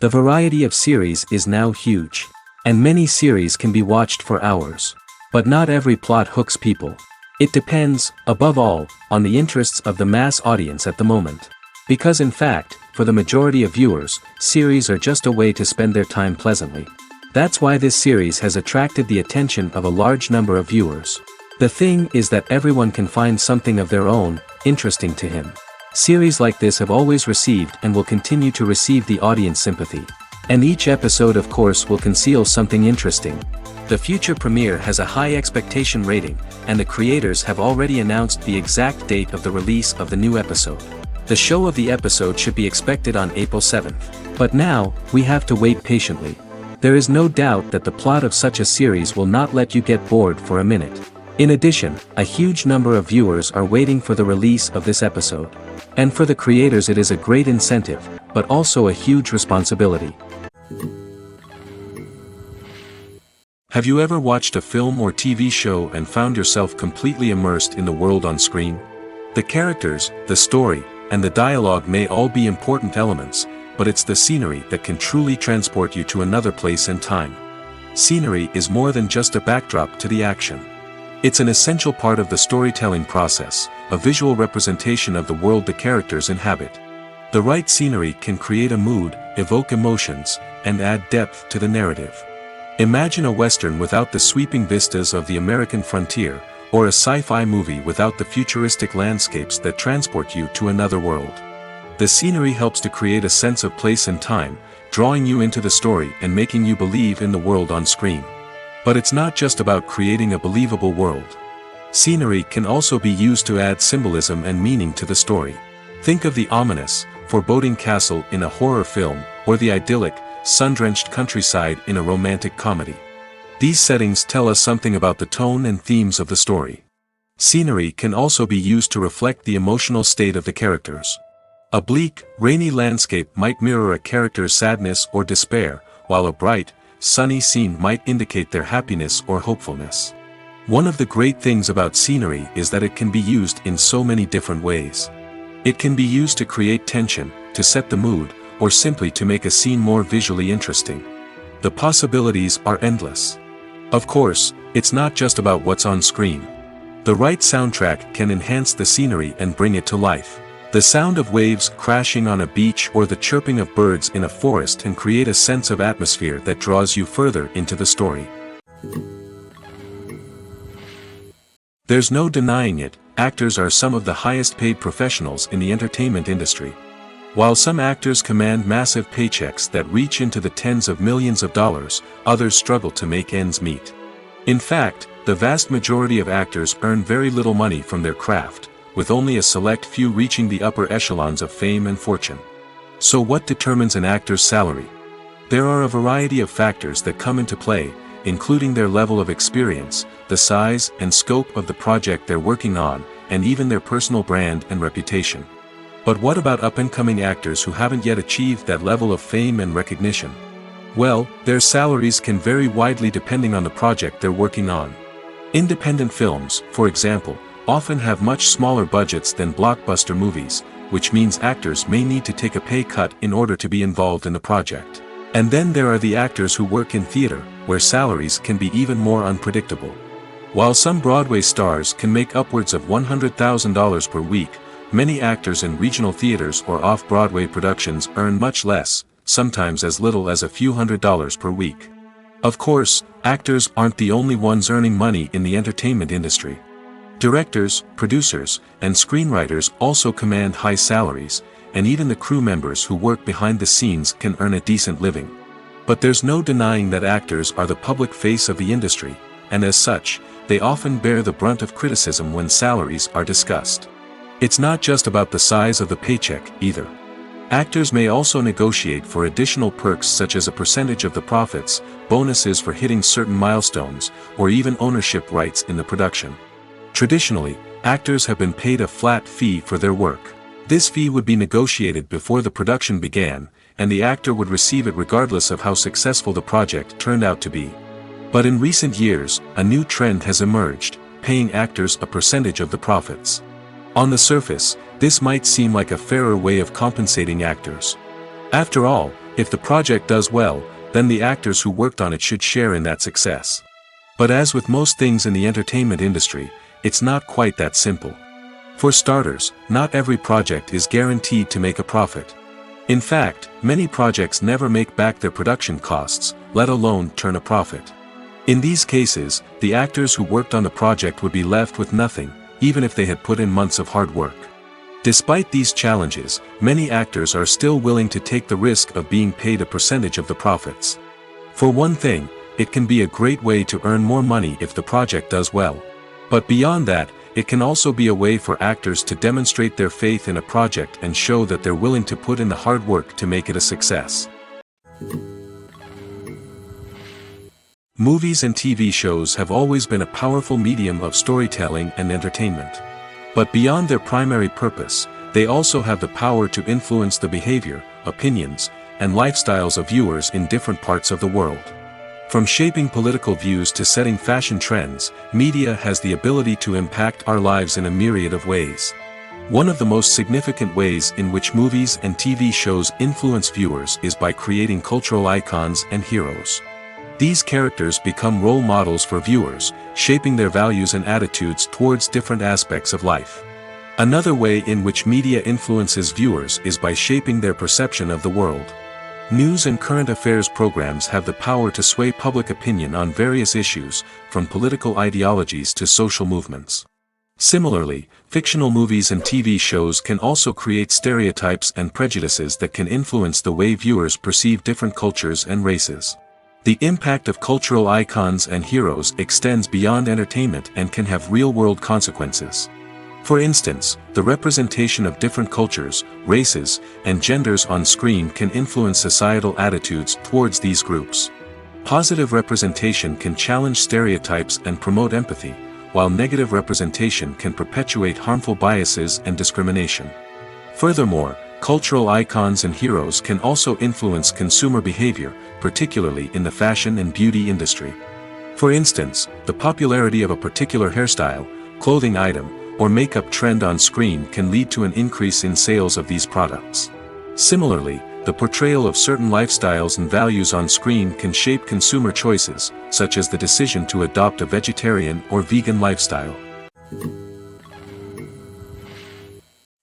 The variety of series is now huge. And many series can be watched for hours. But not every plot hooks people. It depends, above all, on the interests of the mass audience at the moment. Because in fact, for the majority of viewers, series are just a way to spend their time pleasantly. That's why this series has attracted the attention of a large number of viewers. The thing is that everyone can find something of their own, interesting to him. Series like this have always received and will continue to receive the audience sympathy. And each episode of course will conceal something interesting. The future premiere has a high expectation rating, and the creators have already announced the exact date of the release of the new episode. The show of the episode should be expected on April 7th. But now, we have to wait patiently. There is no doubt that the plot of such a series will not let you get bored for a minute. In addition, a huge number of viewers are waiting for the release of this episode. And for the creators it is a great incentive, but also a huge responsibility. Have you ever watched a film or TV show and found yourself completely immersed in the world on screen? The characters, the story, and the dialogue may all be important elements, but it's the scenery that can truly transport you to another place and time. Scenery is more than just a backdrop to the action. It's an essential part of the storytelling process, a visual representation of the world the characters inhabit. The right scenery can create a mood, evoke emotions, and add depth to the narrative. Imagine a western without the sweeping vistas of the American frontier, or a sci-fi movie without the futuristic landscapes that transport you to another world. The scenery helps to create a sense of place and time, drawing you into the story and making you believe in the world on screen. But it's not just about creating a believable world. Scenery can also be used to add symbolism and meaning to the story. Think of the ominous, foreboding castle in a horror film, or the idyllic, sun-drenched countryside in a romantic comedy. These settings tell us something about the tone and themes of the story. Scenery can also be used to reflect the emotional state of the characters. A bleak, rainy landscape might mirror a character's sadness or despair, while a bright, sunny scene might indicate their happiness or hopefulness. One of the great things about scenery is that it can be used in so many different ways. It can be used to create tension, to set the mood, or simply to make a scene more visually interesting. The possibilities are endless. Of course, it's not just about what's on screen. The right soundtrack can enhance the scenery and bring it to life. The sound of waves crashing on a beach or the chirping of birds in a forest can create a sense of atmosphere that draws you further into the story. There's no denying it, actors are some of the highest paid professionals in the entertainment industry. While some actors command massive paychecks that reach into the tens of millions of dollars, others struggle to make ends meet. In fact, the vast majority of actors earn very little money from their craft, with only a select few reaching the upper echelons of fame and fortune. So what determines an actor's salary? There are a variety of factors that come into play, including their level of experience, the size and scope of the project they're working on, and even their personal brand and reputation. But what about up-and-coming actors who haven't yet achieved that level of fame and recognition? Well, their salaries can vary widely depending on the project they're working on. Independent films, for example, often have much smaller budgets than blockbuster movies, which means actors may need to take a pay cut in order to be involved in the project. And then there are the actors who work in theater, where salaries can be even more unpredictable. While some Broadway stars can make upwards of $100,000 per week, many actors in regional theaters or off-Broadway productions earn much less, sometimes as little as a few $100s per week. Of course, actors aren't the only ones earning money in the entertainment industry. Directors, producers, and screenwriters also command high salaries, and even the crew members who work behind the scenes can earn a decent living. But there's no denying that actors are the public face of the industry, and as such, they often bear the brunt of criticism when salaries are discussed. It's not just about the size of the paycheck, either. Actors may also negotiate for additional perks such as a percentage of the profits, bonuses for hitting certain milestones, or even ownership rights in the production. Traditionally, actors have been paid a flat fee for their work. This fee would be negotiated before the production began, and the actor would receive it regardless of how successful the project turned out to be. But in recent years, a new trend has emerged, paying actors a percentage of the profits. On the surface, this might seem like a fairer way of compensating actors. After all, If the project does well, then the actors who worked on it should share in that success. But as with most things in the entertainment industry, it's not quite that simple. For starters, not every project is guaranteed to make a profit. In fact, many projects never make back their production costs, let alone turn a profit. In these cases, the actors who worked on the project would be left with nothing, even if they had put in months of hard work. Despite these challenges, many actors are still willing to take the risk of being paid a percentage of the profits. For one thing, it can be a great way to earn more money if the project does well. But beyond that, it can also be a way for actors to demonstrate their faith in a project and show that they're willing to put in the hard work to make it a success. Movies and TV shows have always been a powerful medium of storytelling and entertainment. But beyond their primary purpose, they also have the power to influence the behavior, opinions, and lifestyles of viewers in different parts of the world. From shaping political views to setting fashion trends, media has the ability to impact our lives in a myriad of ways. One of the most significant ways in which movies and TV shows influence viewers is by creating cultural icons and heroes. These characters become role models for viewers, shaping their values and attitudes towards different aspects of life. Another way in which media influences viewers is by shaping their perception of the world. News and current affairs programs have the power to sway public opinion on various issues, from political ideologies to social movements. Similarly, fictional movies and TV shows can also create stereotypes and prejudices that can influence the way viewers perceive different cultures and races. The impact of cultural icons and heroes extends beyond entertainment and can have real-world consequences. For instance, the representation of different cultures, races, and genders on screen can influence societal attitudes towards these groups. Positive representation can challenge stereotypes and promote empathy, while negative representation can perpetuate harmful biases and discrimination. Furthermore, cultural icons and heroes can also influence consumer behavior, particularly in the fashion and beauty industry. For instance, the popularity of a particular hairstyle, clothing item, or makeup trend on screen can lead to an increase in sales of these products. Similarly, the portrayal of certain lifestyles and values on screen can shape consumer choices, such as the decision to adopt a vegetarian or vegan lifestyle.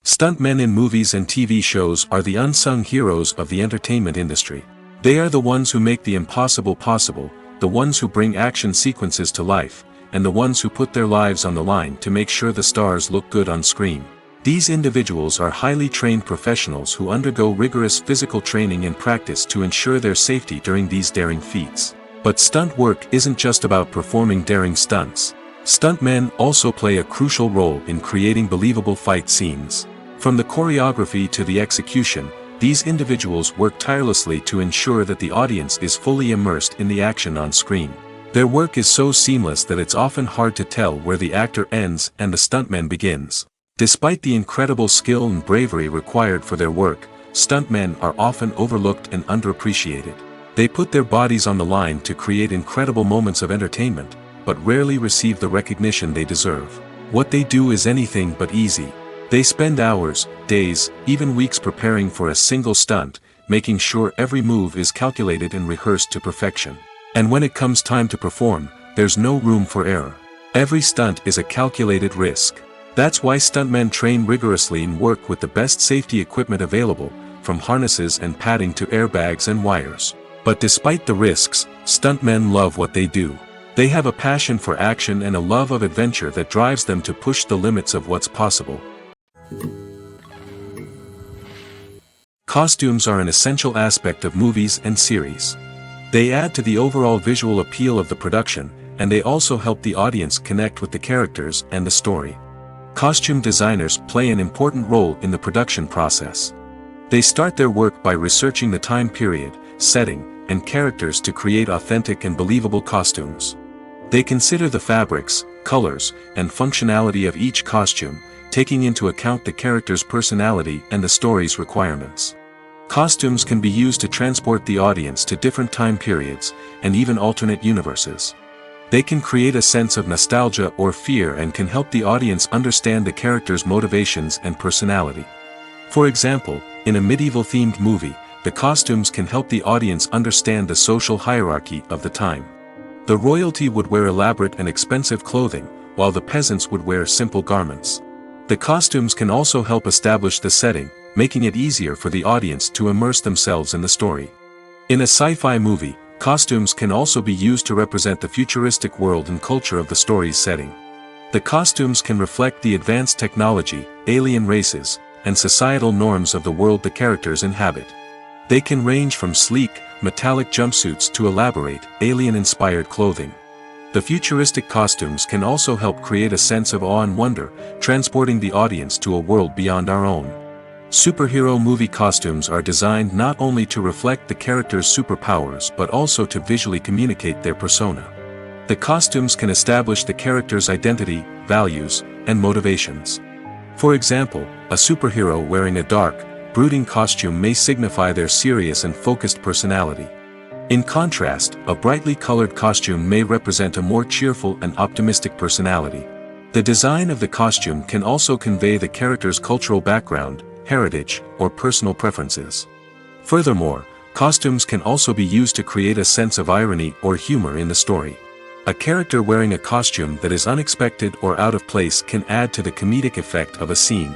Stuntmen in movies and TV shows are the unsung heroes of the entertainment industry. They are the ones who make the impossible possible, the ones who bring action sequences to life, and the ones who put their lives on the line to make sure the stars look good on screen. These individuals are highly trained professionals who undergo rigorous physical training and practice to ensure their safety during these daring feats. But stunt work isn't just about performing daring stunts. Stuntmen also play a crucial role in creating believable fight scenes. From the choreography to the execution, these individuals work tirelessly to ensure that the audience is fully immersed in the action on screen. Their work is so seamless that it's often hard to tell where the actor ends and the stuntman begins. Despite the incredible skill and bravery required for their work, stuntmen are often overlooked and underappreciated. They put their bodies on the line to create incredible moments of entertainment, but rarely receive the recognition they deserve. What they do is anything but easy. They spend hours, days, even weeks preparing for a single stunt, making sure every move is calculated and rehearsed to perfection. And when it comes time to perform, there's no room for error. Every stunt is a calculated risk. That's why stuntmen train rigorously and work with the best safety equipment available, from harnesses and padding to airbags and wires. But despite the risks, stuntmen love what they do. They have a passion for action and a love of adventure that drives them to push the limits of what's possible. Costumes are an essential aspect of movies and series. They add to the overall visual appeal of the production, and they also help the audience connect with the characters and the story. Costume designers play an important role in the production process. They start their work by researching the time period, setting, and characters to create authentic and believable costumes. They consider the fabrics, colors, and functionality of each costume, taking into account the character's personality and the story's requirements. Costumes can be used to transport the audience to different time periods, and even alternate universes. They can create a sense of nostalgia or fear and can help the audience understand the character's motivations and personality. For example, in a medieval-themed movie, the costumes can help the audience understand the social hierarchy of the time. The royalty would wear elaborate and expensive clothing, while the peasants would wear simple garments. The costumes can also help establish the setting, making it easier for the audience to immerse themselves in the story. In a sci-fi movie, costumes can also be used to represent the futuristic world and culture of the story's setting. The costumes can reflect the advanced technology, alien races, and societal norms of the world the characters inhabit. They can range from sleek, metallic jumpsuits to elaborate, alien-inspired clothing. The futuristic costumes can also help create a sense of awe and wonder, transporting the audience to a world beyond our own. Superhero movie costumes are designed not only to reflect the character's superpowers but also to visually communicate their persona. The costumes can establish the character's identity, values, and motivations. For example, a superhero wearing a dark, brooding costume may signify their serious and focused personality. In contrast, a brightly colored costume may represent a more cheerful and optimistic personality. The design of the costume can also convey the character's cultural background, heritage, or personal preferences. Furthermore, costumes can also be used to create a sense of irony or humor in the story. A character wearing a costume that is unexpected or out of place can add to the comedic effect of a scene.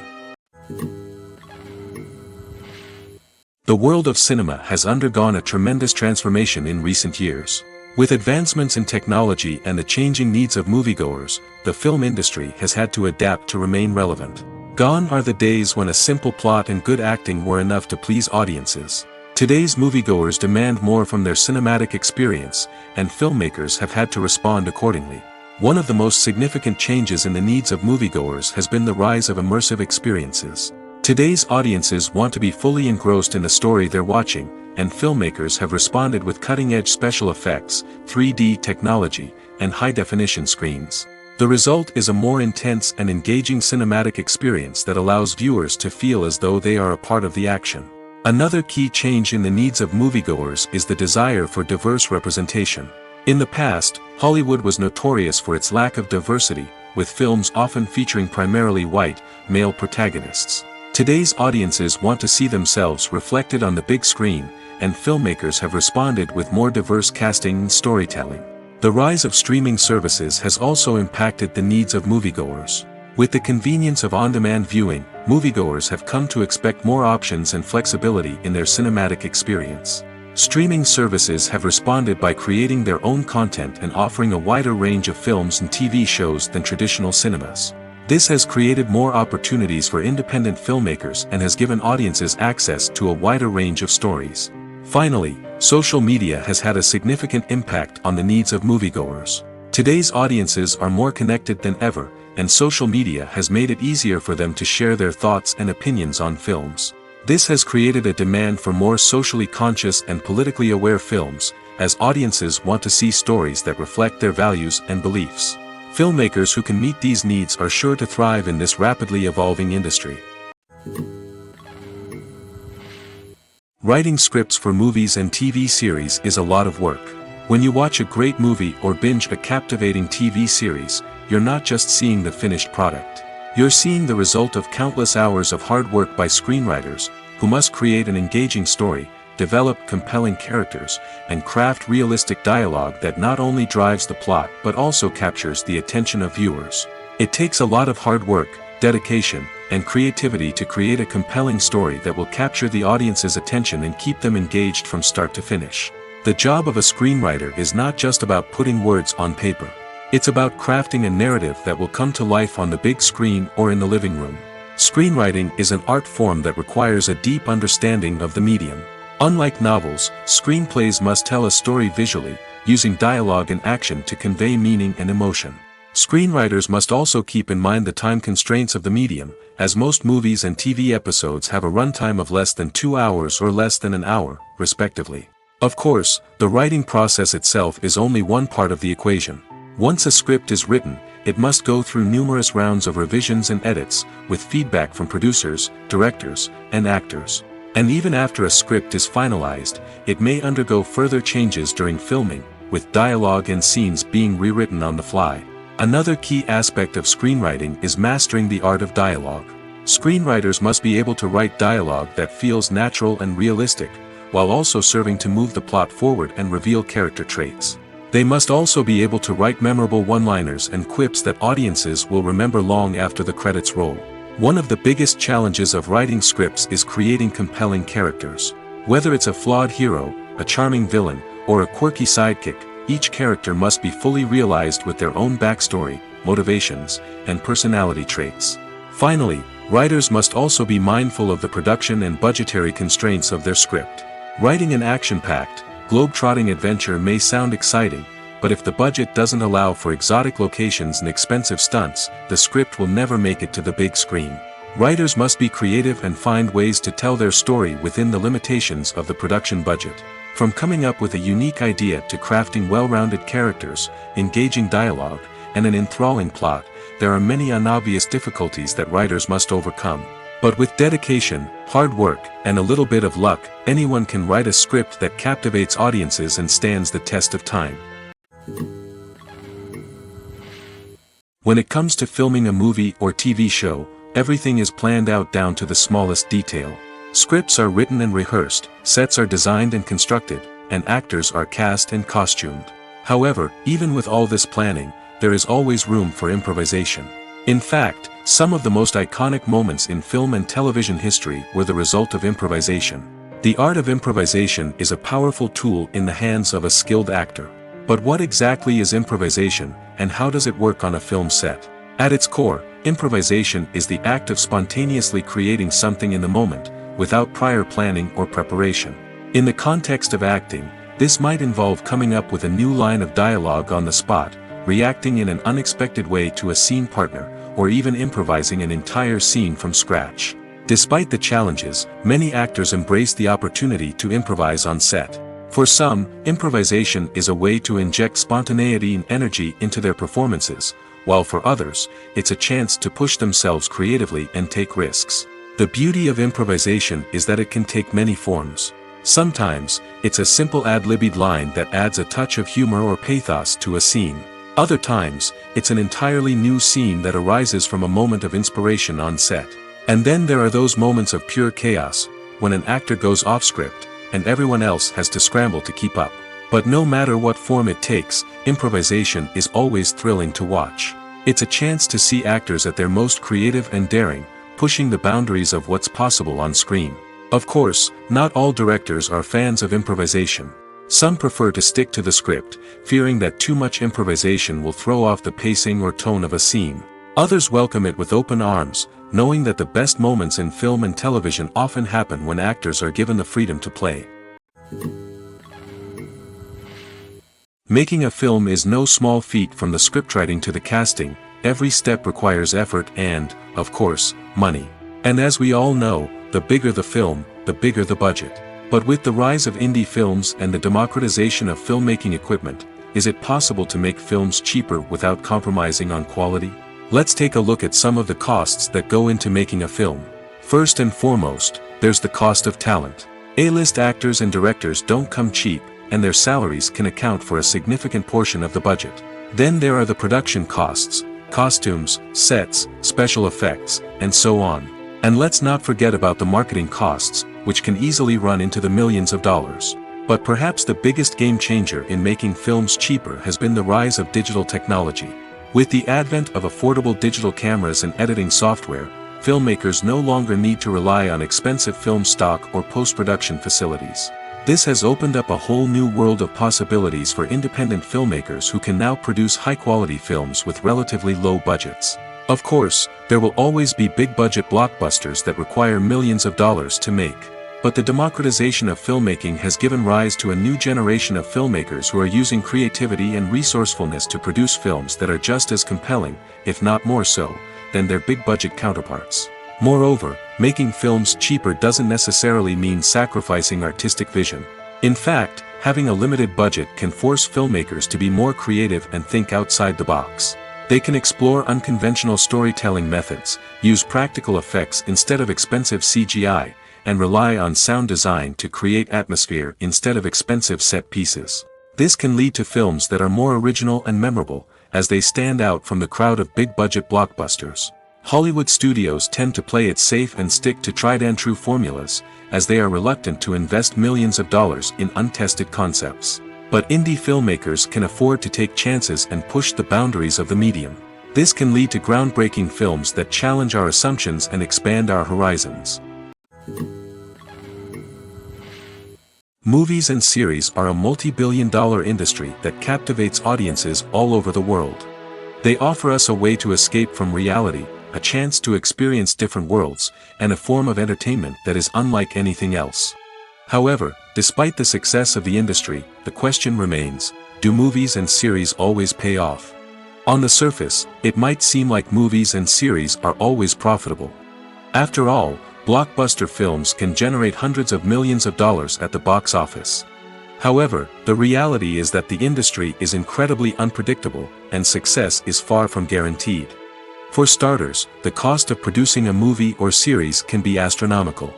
The world of cinema has undergone a tremendous transformation in recent years. With advancements in technology and the changing needs of moviegoers, the film industry has had to adapt to remain relevant. Gone are the days when a simple plot and good acting were enough to please audiences. Today's moviegoers demand more from their cinematic experience, and filmmakers have had to respond accordingly. One of the most significant changes in the needs of moviegoers has been the rise of immersive experiences. Today's audiences want to be fully engrossed in the story they're watching, and filmmakers have responded with cutting-edge special effects, 3D technology, and high-definition screens. The result is a more intense and engaging cinematic experience that allows viewers to feel as though they are a part of the action. Another key change in the needs of moviegoers is the desire for diverse representation. In the past, Hollywood was notorious for its lack of diversity, with films often featuring primarily white, male protagonists. Today's audiences want to see themselves reflected on the big screen, and filmmakers have responded with more diverse casting and storytelling. The rise of streaming services has also impacted the needs of moviegoers. With the convenience of on-demand viewing, moviegoers have come to expect more options and flexibility in their cinematic experience. Streaming services have responded by creating their own content and offering a wider range of films and TV shows than traditional cinemas. This has created more opportunities for independent filmmakers and has given audiences access to a wider range of stories. Finally, social media has had a significant impact on the needs of moviegoers. Today's audiences are more connected than ever, and social media has made it easier for them to share their thoughts and opinions on films. This has created a demand for more socially conscious and politically aware films, as audiences want to see stories that reflect their values and beliefs. Filmmakers who can meet these needs are sure to thrive in this rapidly evolving industry. Writing scripts for movies and TV series is a lot of work. When you watch a great movie or binge a captivating TV series, you're not just seeing the finished product. You're seeing the result of countless hours of hard work by screenwriters, who must create an engaging story, develop compelling characters, and craft realistic dialogue that not only drives the plot but also captures the attention of viewers. It takes a lot of hard work, dedication, and creativity to create a compelling story that will capture the audience's attention and keep them engaged from start to finish. The job of a screenwriter is not just about putting words on paper. It's about crafting a narrative that will come to life on the big screen or in the living room. Screenwriting is an art form that requires a deep understanding of the medium. Unlike novels, screenplays must tell a story visually, using dialogue and action to convey meaning and emotion. Screenwriters must also keep in mind the time constraints of the medium, as most movies and TV episodes have a runtime of less than 2 hours or less than an hour, respectively. Of course, the writing process itself is only one part of the equation. Once a script is written, it must go through numerous rounds of revisions and edits, with feedback from producers, directors, and actors. And even after a script is finalized, it may undergo further changes during filming, with dialogue and scenes being rewritten on the fly. Another key aspect of screenwriting is mastering the art of dialogue. Screenwriters must be able to write dialogue that feels natural and realistic, while also serving to move the plot forward and reveal character traits. They must also be able to write memorable one-liners and quips that audiences will remember long after the credits roll. One of the biggest challenges of writing scripts is creating compelling characters. Whether it's a flawed hero, a charming villain, or a quirky sidekick, each character must be fully realized with their own backstory, motivations, and personality traits. Finally, writers must also be mindful of the production and budgetary constraints of their script. Writing an action-packed, globe-trotting adventure may sound exciting, but if the budget doesn't allow for exotic locations and expensive stunts, the script will never make it to the big screen. Writers must be creative and find ways to tell their story within the limitations of the production budget. From coming up with a unique idea to crafting well-rounded characters, engaging dialogue, and an enthralling plot, there are many unobvious difficulties that writers must overcome. But with dedication, hard work, and a little bit of luck, anyone can write a script that captivates audiences and stands the test of time. When it comes to filming a movie or TV show, everything is planned out down to the smallest detail. Scripts are written and rehearsed, sets are designed and constructed, and actors are cast and costumed. However, even with all this planning, there is always room for improvisation. In fact, some of the most iconic moments in film and television history were the result of improvisation. The art of improvisation is a powerful tool in the hands of a skilled actor. But what exactly is improvisation, and how does it work on a film set? At its core, improvisation is the act of spontaneously creating something in the moment, without prior planning or preparation. In the context of acting, this might involve coming up with a new line of dialogue on the spot, reacting in an unexpected way to a scene partner, or even improvising an entire scene from scratch. Despite the challenges, many actors embrace the opportunity to improvise on set. For some, improvisation is a way to inject spontaneity and energy into their performances, while for others, it's a chance to push themselves creatively and take risks. The beauty of improvisation is that it can take many forms. Sometimes, it's a simple ad-libbed line that adds a touch of humor or pathos to a scene. Other times, it's an entirely new scene that arises from a moment of inspiration on set. And then there are those moments of pure chaos, when an actor goes off script, and everyone else has to scramble to keep up. But no matter what form it takes, improvisation is always thrilling to watch. It's a chance to see actors at their most creative and daring, pushing the boundaries of what's possible on screen. Of course, not all directors are fans of improvisation. Some prefer to stick to the script, fearing that too much improvisation will throw off the pacing or tone of a scene. Others welcome it with open arms, knowing that the best moments in film and television often happen when actors are given the freedom to play. Making a film is no small feat. From the scriptwriting to the casting, every step requires effort and, of course, money. And as we all know, the bigger the film, the bigger the budget. But with the rise of indie films and the democratization of filmmaking equipment, is it possible to make films cheaper without compromising on quality? Let's take a look at some of the costs that go into making a film. First and foremost, there's the cost of talent. A-list actors and directors don't come cheap, and their salaries can account for a significant portion of the budget. Then there are the production costs, costumes, sets, special effects, and so on. And let's not forget about the marketing costs, which can easily run into the millions of dollars. But perhaps the biggest game changer in making films cheaper has been the rise of digital technology. With the advent of affordable digital cameras and editing software, filmmakers no longer need to rely on expensive film stock or post-production facilities. This has opened up a whole new world of possibilities for independent filmmakers who can now produce high-quality films with relatively low budgets. Of course, there will always be big-budget blockbusters that require millions of dollars to make. But the democratization of filmmaking has given rise to a new generation of filmmakers who are using creativity and resourcefulness to produce films that are just as compelling, if not more so, than their big-budget counterparts. Moreover, making films cheaper doesn't necessarily mean sacrificing artistic vision. In fact, having a limited budget can force filmmakers to be more creative and think outside the box. They can explore unconventional storytelling methods, use practical effects instead of expensive CGI, and rely on sound design to create atmosphere instead of expensive set pieces. This can lead to films that are more original and memorable, as they stand out from the crowd of big-budget blockbusters. Hollywood studios tend to play it safe and stick to tried-and-true formulas, as they are reluctant to invest millions of dollars in untested concepts. But indie filmmakers can afford to take chances and push the boundaries of the medium. This can lead to groundbreaking films that challenge our assumptions and expand our horizons. Movies and series are a multi-billion-dollar industry that captivates audiences all over the world. They offer us a way to escape from reality, a chance to experience different worlds, and a form of entertainment that is unlike anything else. However, despite the success of the industry, the question remains, do movies and series always pay off? On the surface, it might seem like movies and series are always profitable. After all, blockbuster films can generate hundreds of millions of dollars at the box office. However, the reality is that the industry is incredibly unpredictable, and success is far from guaranteed. For starters, the cost of producing a movie or series can be astronomical.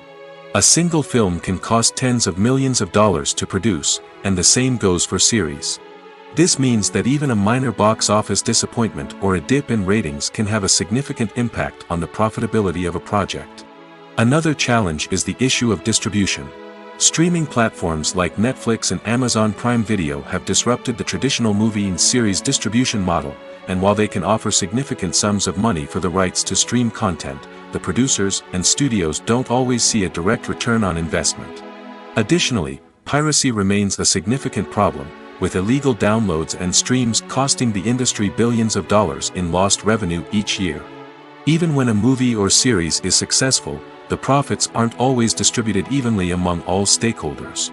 A single film can cost tens of millions of dollars to produce, and the same goes for series. This means that even a minor box office disappointment or a dip in ratings can have a significant impact on the profitability of a project. Another challenge is the issue of distribution. Streaming platforms like Netflix and Amazon Prime Video have disrupted the traditional movie and series distribution model, and while they can offer significant sums of money for the rights to stream content, the producers and studios don't always see a direct return on investment. Additionally, piracy remains a significant problem, with illegal downloads and streams costing the industry billions of dollars in lost revenue each year. Even when a movie or series is successful, the profits aren't always distributed evenly among all stakeholders.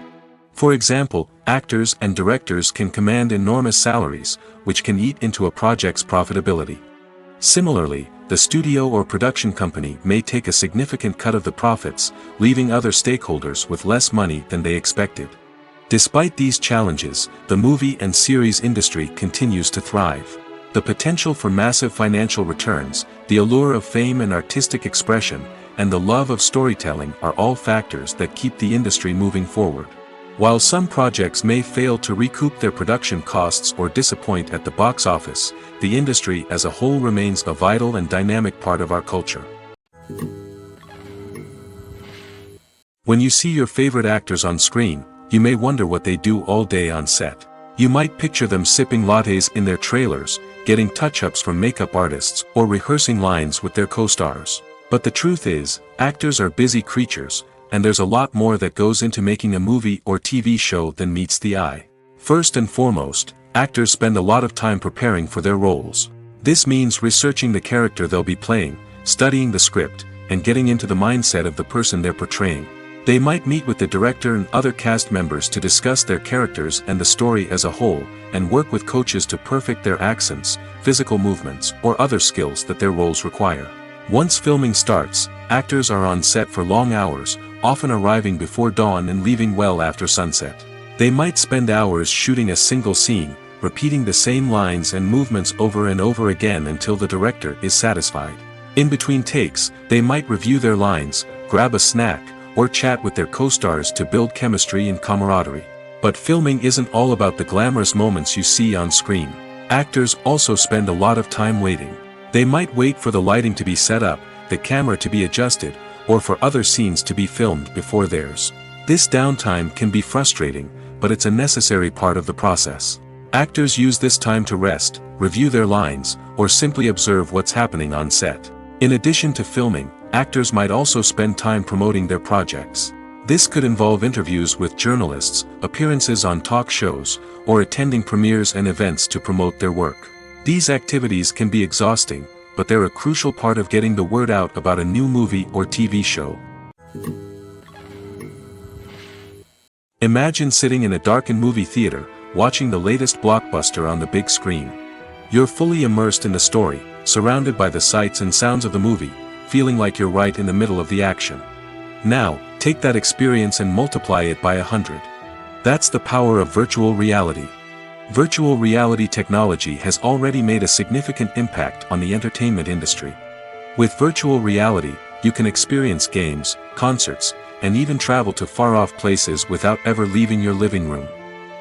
For example, actors and directors can command enormous salaries, which can eat into a project's profitability. Similarly, the studio or production company may take a significant cut of the profits, leaving other stakeholders with less money than they expected. Despite these challenges, the movie and series industry continues to thrive. The potential for massive financial returns, the allure of fame and artistic expression, and the love of storytelling are all factors that keep the industry moving forward. While some projects may fail to recoup their production costs or disappoint at the box office, the industry as a whole remains a vital and dynamic part of our culture. When you see your favorite actors on screen, you may wonder what they do all day on set. You might picture them sipping lattes in their trailers, getting touch-ups from makeup artists, or rehearsing lines with their co-stars. But the truth is, actors are busy creatures, and there's a lot more that goes into making a movie or TV show than meets the eye. First and foremost, actors spend a lot of time preparing for their roles. This means researching the character they'll be playing, studying the script, and getting into the mindset of the person they're portraying. They might meet with the director and other cast members to discuss their characters and the story as a whole, and work with coaches to perfect their accents, physical movements, or other skills that their roles require. Once filming starts, actors are on set for long hours, often arriving before dawn and leaving well after sunset. They might spend hours shooting a single scene, repeating the same lines and movements over and over again until the director is satisfied. In between takes, they might review their lines, grab a snack, or chat with their co-stars to build chemistry and camaraderie. But filming isn't all about the glamorous moments you see on screen. Actors also spend a lot of time waiting. They might wait for the lighting to be set up, the camera to be adjusted, or for other scenes to be filmed before theirs. This downtime can be frustrating, but it's a necessary part of the process. Actors use this time to rest, review their lines, or simply observe what's happening on set. In addition to filming, actors might also spend time promoting their projects. This could involve interviews with journalists, appearances on talk shows, or attending premieres and events to promote their work. These activities can be exhausting, but they're a crucial part of getting the word out about a new movie or TV show. Imagine sitting in a darkened movie theater, watching the latest blockbuster on the big screen. You're fully immersed in the story, surrounded by the sights and sounds of the movie, feeling like you're right in the middle of the action. Now, take that experience and multiply it by 100. That's the power of virtual reality. Virtual reality technology has already made a significant impact on the entertainment industry. With virtual reality, you can experience games, concerts, and even travel to far-off places without ever leaving your living room.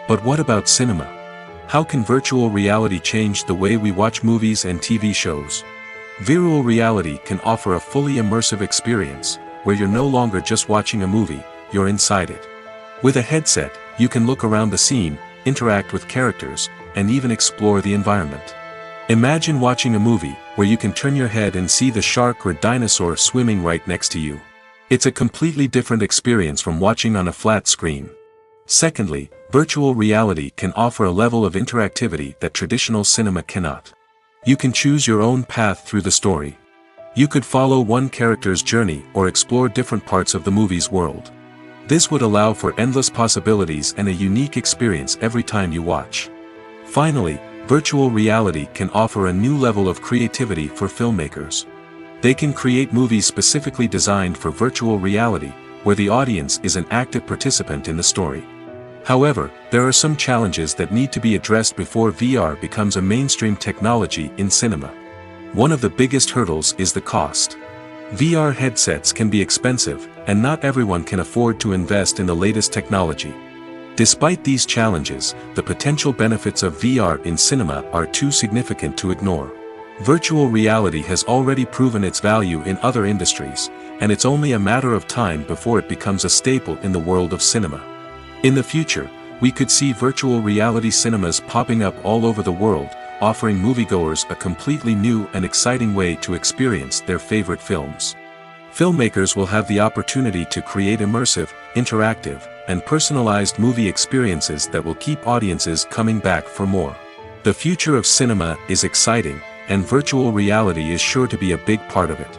But what about cinema? How can virtual reality change the way we watch movies and TV shows? Virtual reality can offer a fully immersive experience, where you're no longer just watching a movie, you're inside it. With a headset, you can look around the scene, interact with characters, and even explore the environment. Imagine watching a movie, where you can turn your head and see the shark or dinosaur swimming right next to you. It's a completely different experience from watching on a flat screen. Secondly, virtual reality can offer a level of interactivity that traditional cinema cannot. You can choose your own path through the story. You could follow one character's journey or explore different parts of the movie's world. This would allow for endless possibilities and a unique experience every time you watch. Finally, virtual reality can offer a new level of creativity for filmmakers. They can create movies specifically designed for virtual reality, where the audience is an active participant in the story. However, there are some challenges that need to be addressed before VR becomes a mainstream technology in cinema. One of the biggest hurdles is the cost. VR headsets can be expensive, and not everyone can afford to invest in the latest technology. Despite these challenges, the potential benefits of VR in cinema are too significant to ignore. Virtual reality has already proven its value in other industries, and it's only a matter of time before it becomes a staple in the world of cinema. In the future, we could see virtual reality cinemas popping up all over the world, offering moviegoers a completely new and exciting way to experience their favorite films. Filmmakers will have the opportunity to create immersive, interactive, and personalized movie experiences that will keep audiences coming back for more. The future of cinema is exciting, and virtual reality is sure to be a big part of it.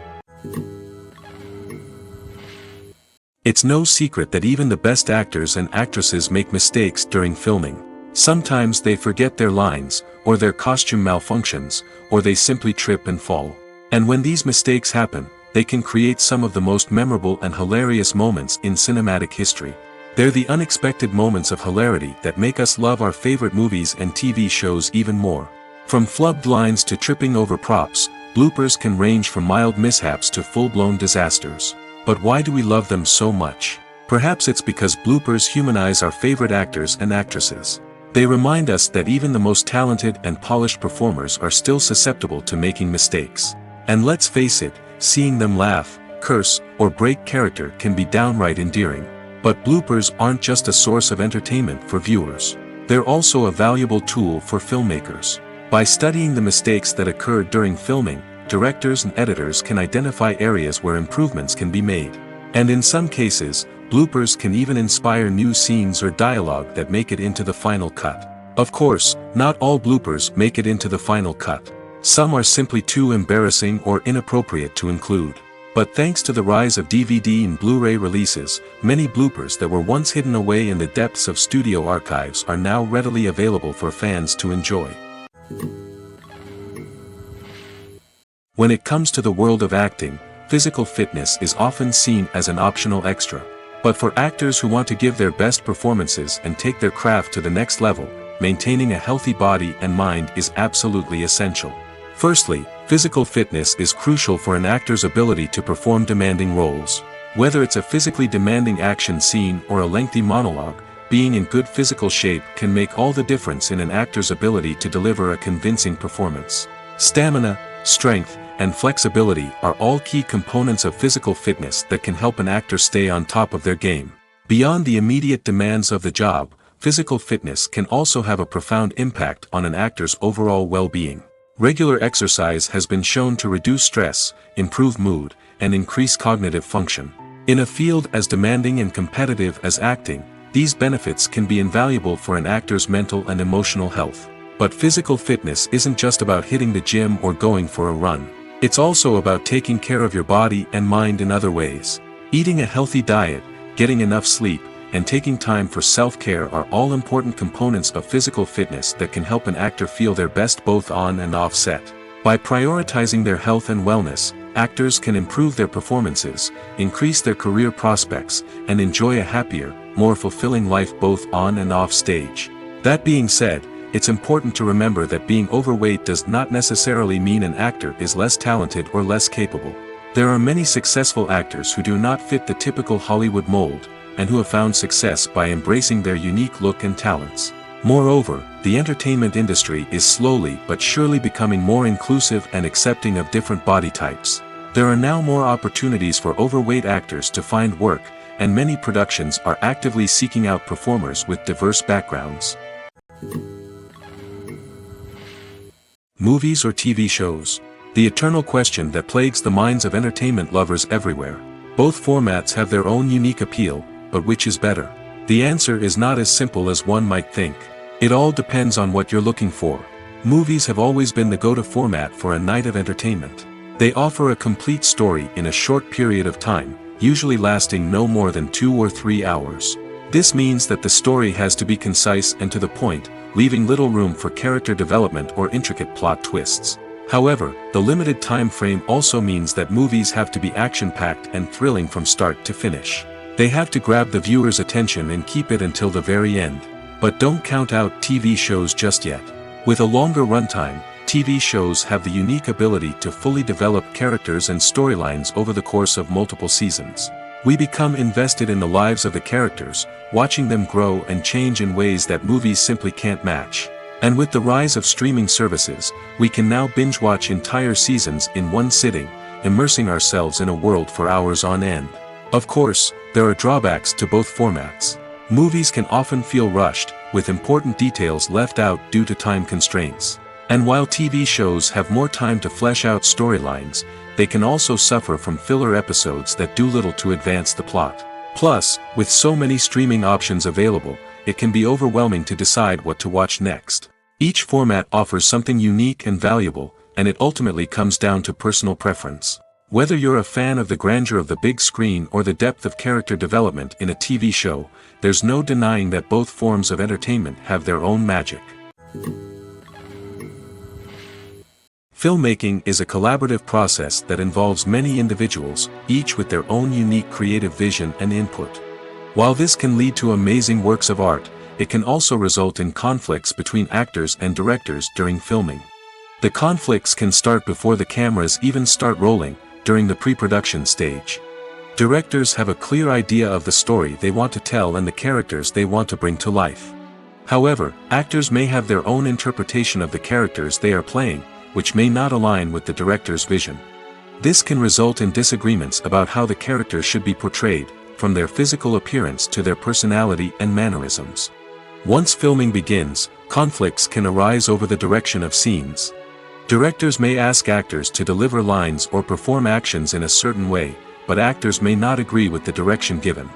It's no secret that even the best actors and actresses make mistakes during filming. Sometimes they forget their lines, or their costume malfunctions, or they simply trip and fall. And when these mistakes happen, they can create some of the most memorable and hilarious moments in cinematic history. They're the unexpected moments of hilarity that make us love our favorite movies and TV shows even more. From flubbed lines to tripping over props, bloopers can range from mild mishaps to full-blown disasters. But why do we love them so much? Perhaps it's because bloopers humanize our favorite actors and actresses. They remind us that even the most talented and polished performers are still susceptible to making mistakes. And let's face it, seeing them laugh, curse, or break character can be downright endearing. But bloopers aren't just a source of entertainment for viewers. They're also a valuable tool for filmmakers. By studying the mistakes that occurred during filming, directors and editors can identify areas where improvements can be made. And in some cases, bloopers can even inspire new scenes or dialogue that make it into the final cut. Of course, not all bloopers make it into the final cut. Some are simply too embarrassing or inappropriate to include. But thanks to the rise of DVD and Blu-ray releases, many bloopers that were once hidden away in the depths of studio archives are now readily available for fans to enjoy. When it comes to the world of acting, physical fitness is often seen as an optional extra. But for actors who want to give their best performances and take their craft to the next level, maintaining a healthy body and mind is absolutely essential. Firstly, physical fitness is crucial for an actor's ability to perform demanding roles. Whether it's a physically demanding action scene or a lengthy monologue, being in good physical shape can make all the difference in an actor's ability to deliver a convincing performance. Stamina, strength, and flexibility are all key components of physical fitness that can help an actor stay on top of their game. Beyond the immediate demands of the job, physical fitness can also have a profound impact on an actor's overall well-being. Regular exercise has been shown to reduce stress, improve mood, and increase cognitive function. In a field as demanding and competitive as acting, these benefits can be invaluable for an actor's mental and emotional health. But physical fitness isn't just about hitting the gym or going for a run. It's also about taking care of your body and mind in other ways. Eating a healthy diet, getting enough sleep, and taking time for self-care are all important components of physical fitness that can help an actor feel their best both on and off set. By prioritizing their health and wellness, actors can improve their performances, increase their career prospects, and enjoy a happier, more fulfilling life both on and off stage. That being said, it's important to remember that being overweight does not necessarily mean an actor is less talented or less capable. There are many successful actors who do not fit the typical Hollywood mold, and who have found success by embracing their unique look and talents. Moreover, the entertainment industry is slowly but surely becoming more inclusive and accepting of different body types. There are now more opportunities for overweight actors to find work, and many productions are actively seeking out performers with diverse backgrounds. Movies or TV shows? The eternal question that plagues the minds of entertainment lovers everywhere. Both formats have their own unique appeal, but which is better? The answer is not as simple as one might think. It all depends on what you're looking for. Movies have always been the go-to format for a night of entertainment. They offer a complete story in a short period of time, usually lasting no more than 2 or 3 hours. This means that the story has to be concise and to the point, leaving little room for character development or intricate plot twists. However, the limited time frame also means that movies have to be action-packed and thrilling from start to finish. They have to grab the viewer's attention and keep it until the very end. But don't count out TV shows just yet. With a longer runtime, TV shows have the unique ability to fully develop characters and storylines over the course of multiple seasons. We become invested in the lives of the characters, watching them grow and change in ways that movies simply can't match. And with the rise of streaming services, we can now binge-watch entire seasons in one sitting, immersing ourselves in a world for hours on end. Of course, there are drawbacks to both formats. Movies can often feel rushed, with important details left out due to time constraints. And while TV shows have more time to flesh out storylines, they can also suffer from filler episodes that do little to advance the plot. Plus, with so many streaming options available, it can be overwhelming to decide what to watch next. Each format offers something unique and valuable, and it ultimately comes down to personal preference. Whether you're a fan of the grandeur of the big screen or the depth of character development in a TV show, there's no denying that both forms of entertainment have their own magic. Filmmaking is a collaborative process that involves many individuals, each with their own unique creative vision and input. While this can lead to amazing works of art, it can also result in conflicts between actors and directors during filming. The conflicts can start before the cameras even start rolling, during the pre-production stage. Directors have a clear idea of the story they want to tell and the characters they want to bring to life. However, actors may have their own interpretation of the characters they are playing, which may not align with the director's vision. This can result in disagreements about how the characters should be portrayed, from their physical appearance to their personality and mannerisms. Once filming begins, conflicts can arise over the direction of scenes. Directors may ask actors to deliver lines or perform actions in a certain way, but actors may not agree with the direction given.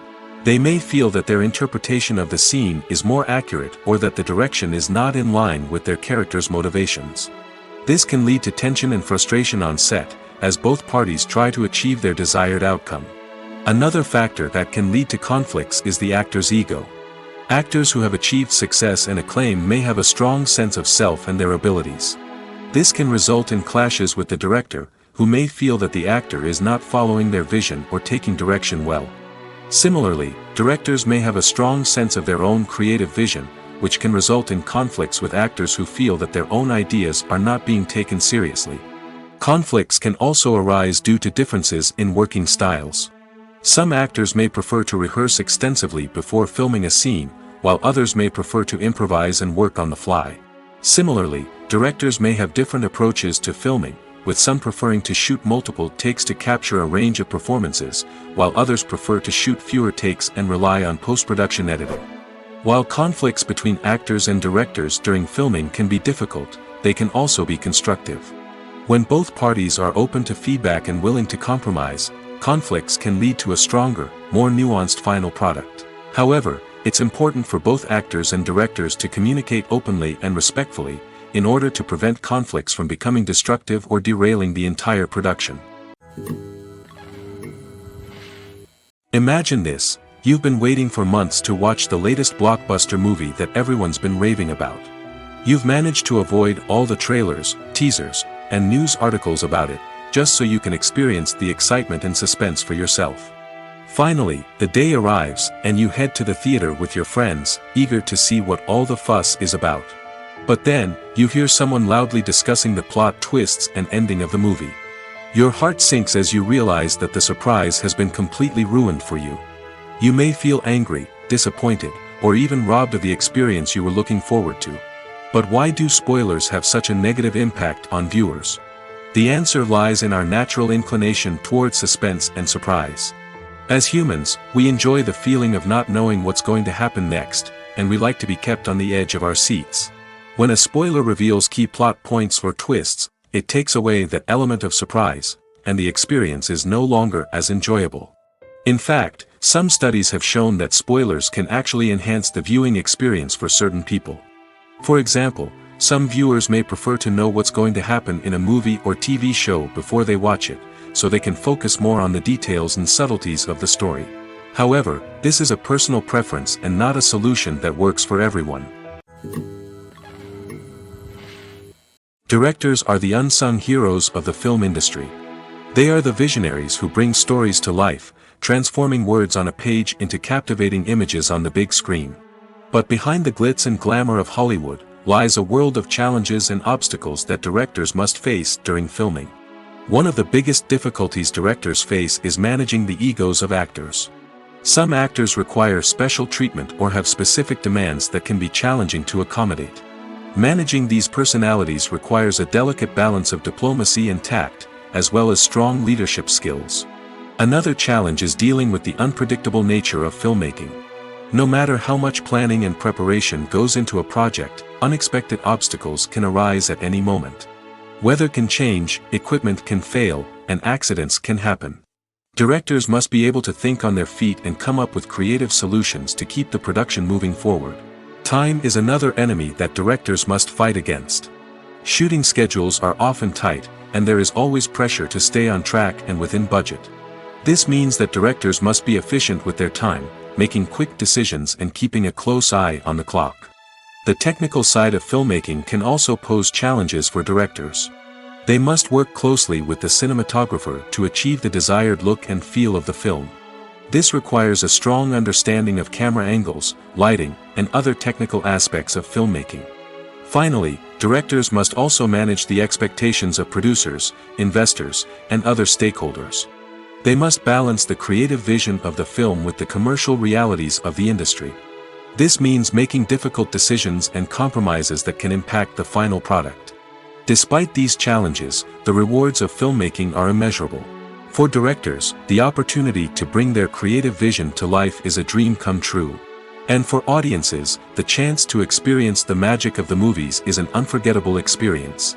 They may feel that their interpretation of the scene is more accurate or that the direction is not in line with their character's motivations. This can lead to tension and frustration on set, as both parties try to achieve their desired outcome. Another factor that can lead to conflicts is the actor's ego. Actors who have achieved success and acclaim may have a strong sense of self and their abilities. This can result in clashes with the director, who may feel that the actor is not following their vision or taking direction well. Similarly, directors may have a strong sense of their own creative vision, which can result in conflicts with actors who feel that their own ideas are not being taken seriously. Conflicts can also arise due to differences in working styles. Some actors may prefer to rehearse extensively before filming a scene, while others may prefer to improvise and work on the fly. Similarly, directors may have different approaches to filming, with some preferring to shoot multiple takes to capture a range of performances, while others prefer to shoot fewer takes and rely on post-production editing. While conflicts between actors and directors during filming can be difficult, they can also be constructive. When both parties are open to feedback and willing to compromise, conflicts can lead to a stronger, more nuanced final product. However, it's important for both actors and directors to communicate openly and respectfully, in order to prevent conflicts from becoming destructive or derailing the entire production. Imagine this: you've been waiting for months to watch the latest blockbuster movie that everyone's been raving about. You've managed to avoid all the trailers, teasers, and news articles about it, just so you can experience the excitement and suspense for yourself. Finally, the day arrives, and you head to the theater with your friends, eager to see what all the fuss is about. But then, you hear someone loudly discussing the plot twists and ending of the movie. Your heart sinks as you realize that the surprise has been completely ruined for you. You may feel angry, disappointed, or even robbed of the experience you were looking forward to. But why do spoilers have such a negative impact on viewers? The answer lies in our natural inclination toward suspense and surprise. As humans, we enjoy the feeling of not knowing what's going to happen next, and we like to be kept on the edge of our seats. When a spoiler reveals key plot points or twists, it takes away that element of surprise, and the experience is no longer as enjoyable. In fact, some studies have shown that spoilers can actually enhance the viewing experience for certain people. For example, some viewers may prefer to know what's going to happen in a movie or TV show before they watch it, so they can focus more on the details and subtleties of the story. However, this is a personal preference and not a solution that works for everyone. Directors are the unsung heroes of the film industry. They are the visionaries who bring stories to life, transforming words on a page into captivating images on the big screen. But behind the glitz and glamour of Hollywood lies a world of challenges and obstacles that directors must face during filming. One of the biggest difficulties directors face is managing the egos of actors. Some actors require special treatment or have specific demands that can be challenging to accommodate. Managing these personalities requires a delicate balance of diplomacy and tact, as well as strong leadership skills. Another challenge is dealing with the unpredictable nature of filmmaking. No matter how much planning and preparation goes into a project, unexpected obstacles can arise at any moment. Weather can change, equipment can fail, and accidents can happen. Directors must be able to think on their feet and come up with creative solutions to keep the production moving forward. Time is another enemy that directors must fight against. Shooting schedules are often tight, and there is always pressure to stay on track and within budget. This means that directors must be efficient with their time, making quick decisions and keeping a close eye on the clock. The technical side of filmmaking can also pose challenges for directors. They must work closely with the cinematographer to achieve the desired look and feel of the film. This requires a strong understanding of camera angles, lighting, and other technical aspects of filmmaking. Finally, directors must also manage the expectations of producers, investors, and other stakeholders. They must balance the creative vision of the film with the commercial realities of the industry. This means making difficult decisions and compromises that can impact the final product. Despite these challenges, the rewards of filmmaking are immeasurable. For directors, the opportunity to bring their creative vision to life is a dream come true. And for audiences, the chance to experience the magic of the movies is an unforgettable experience.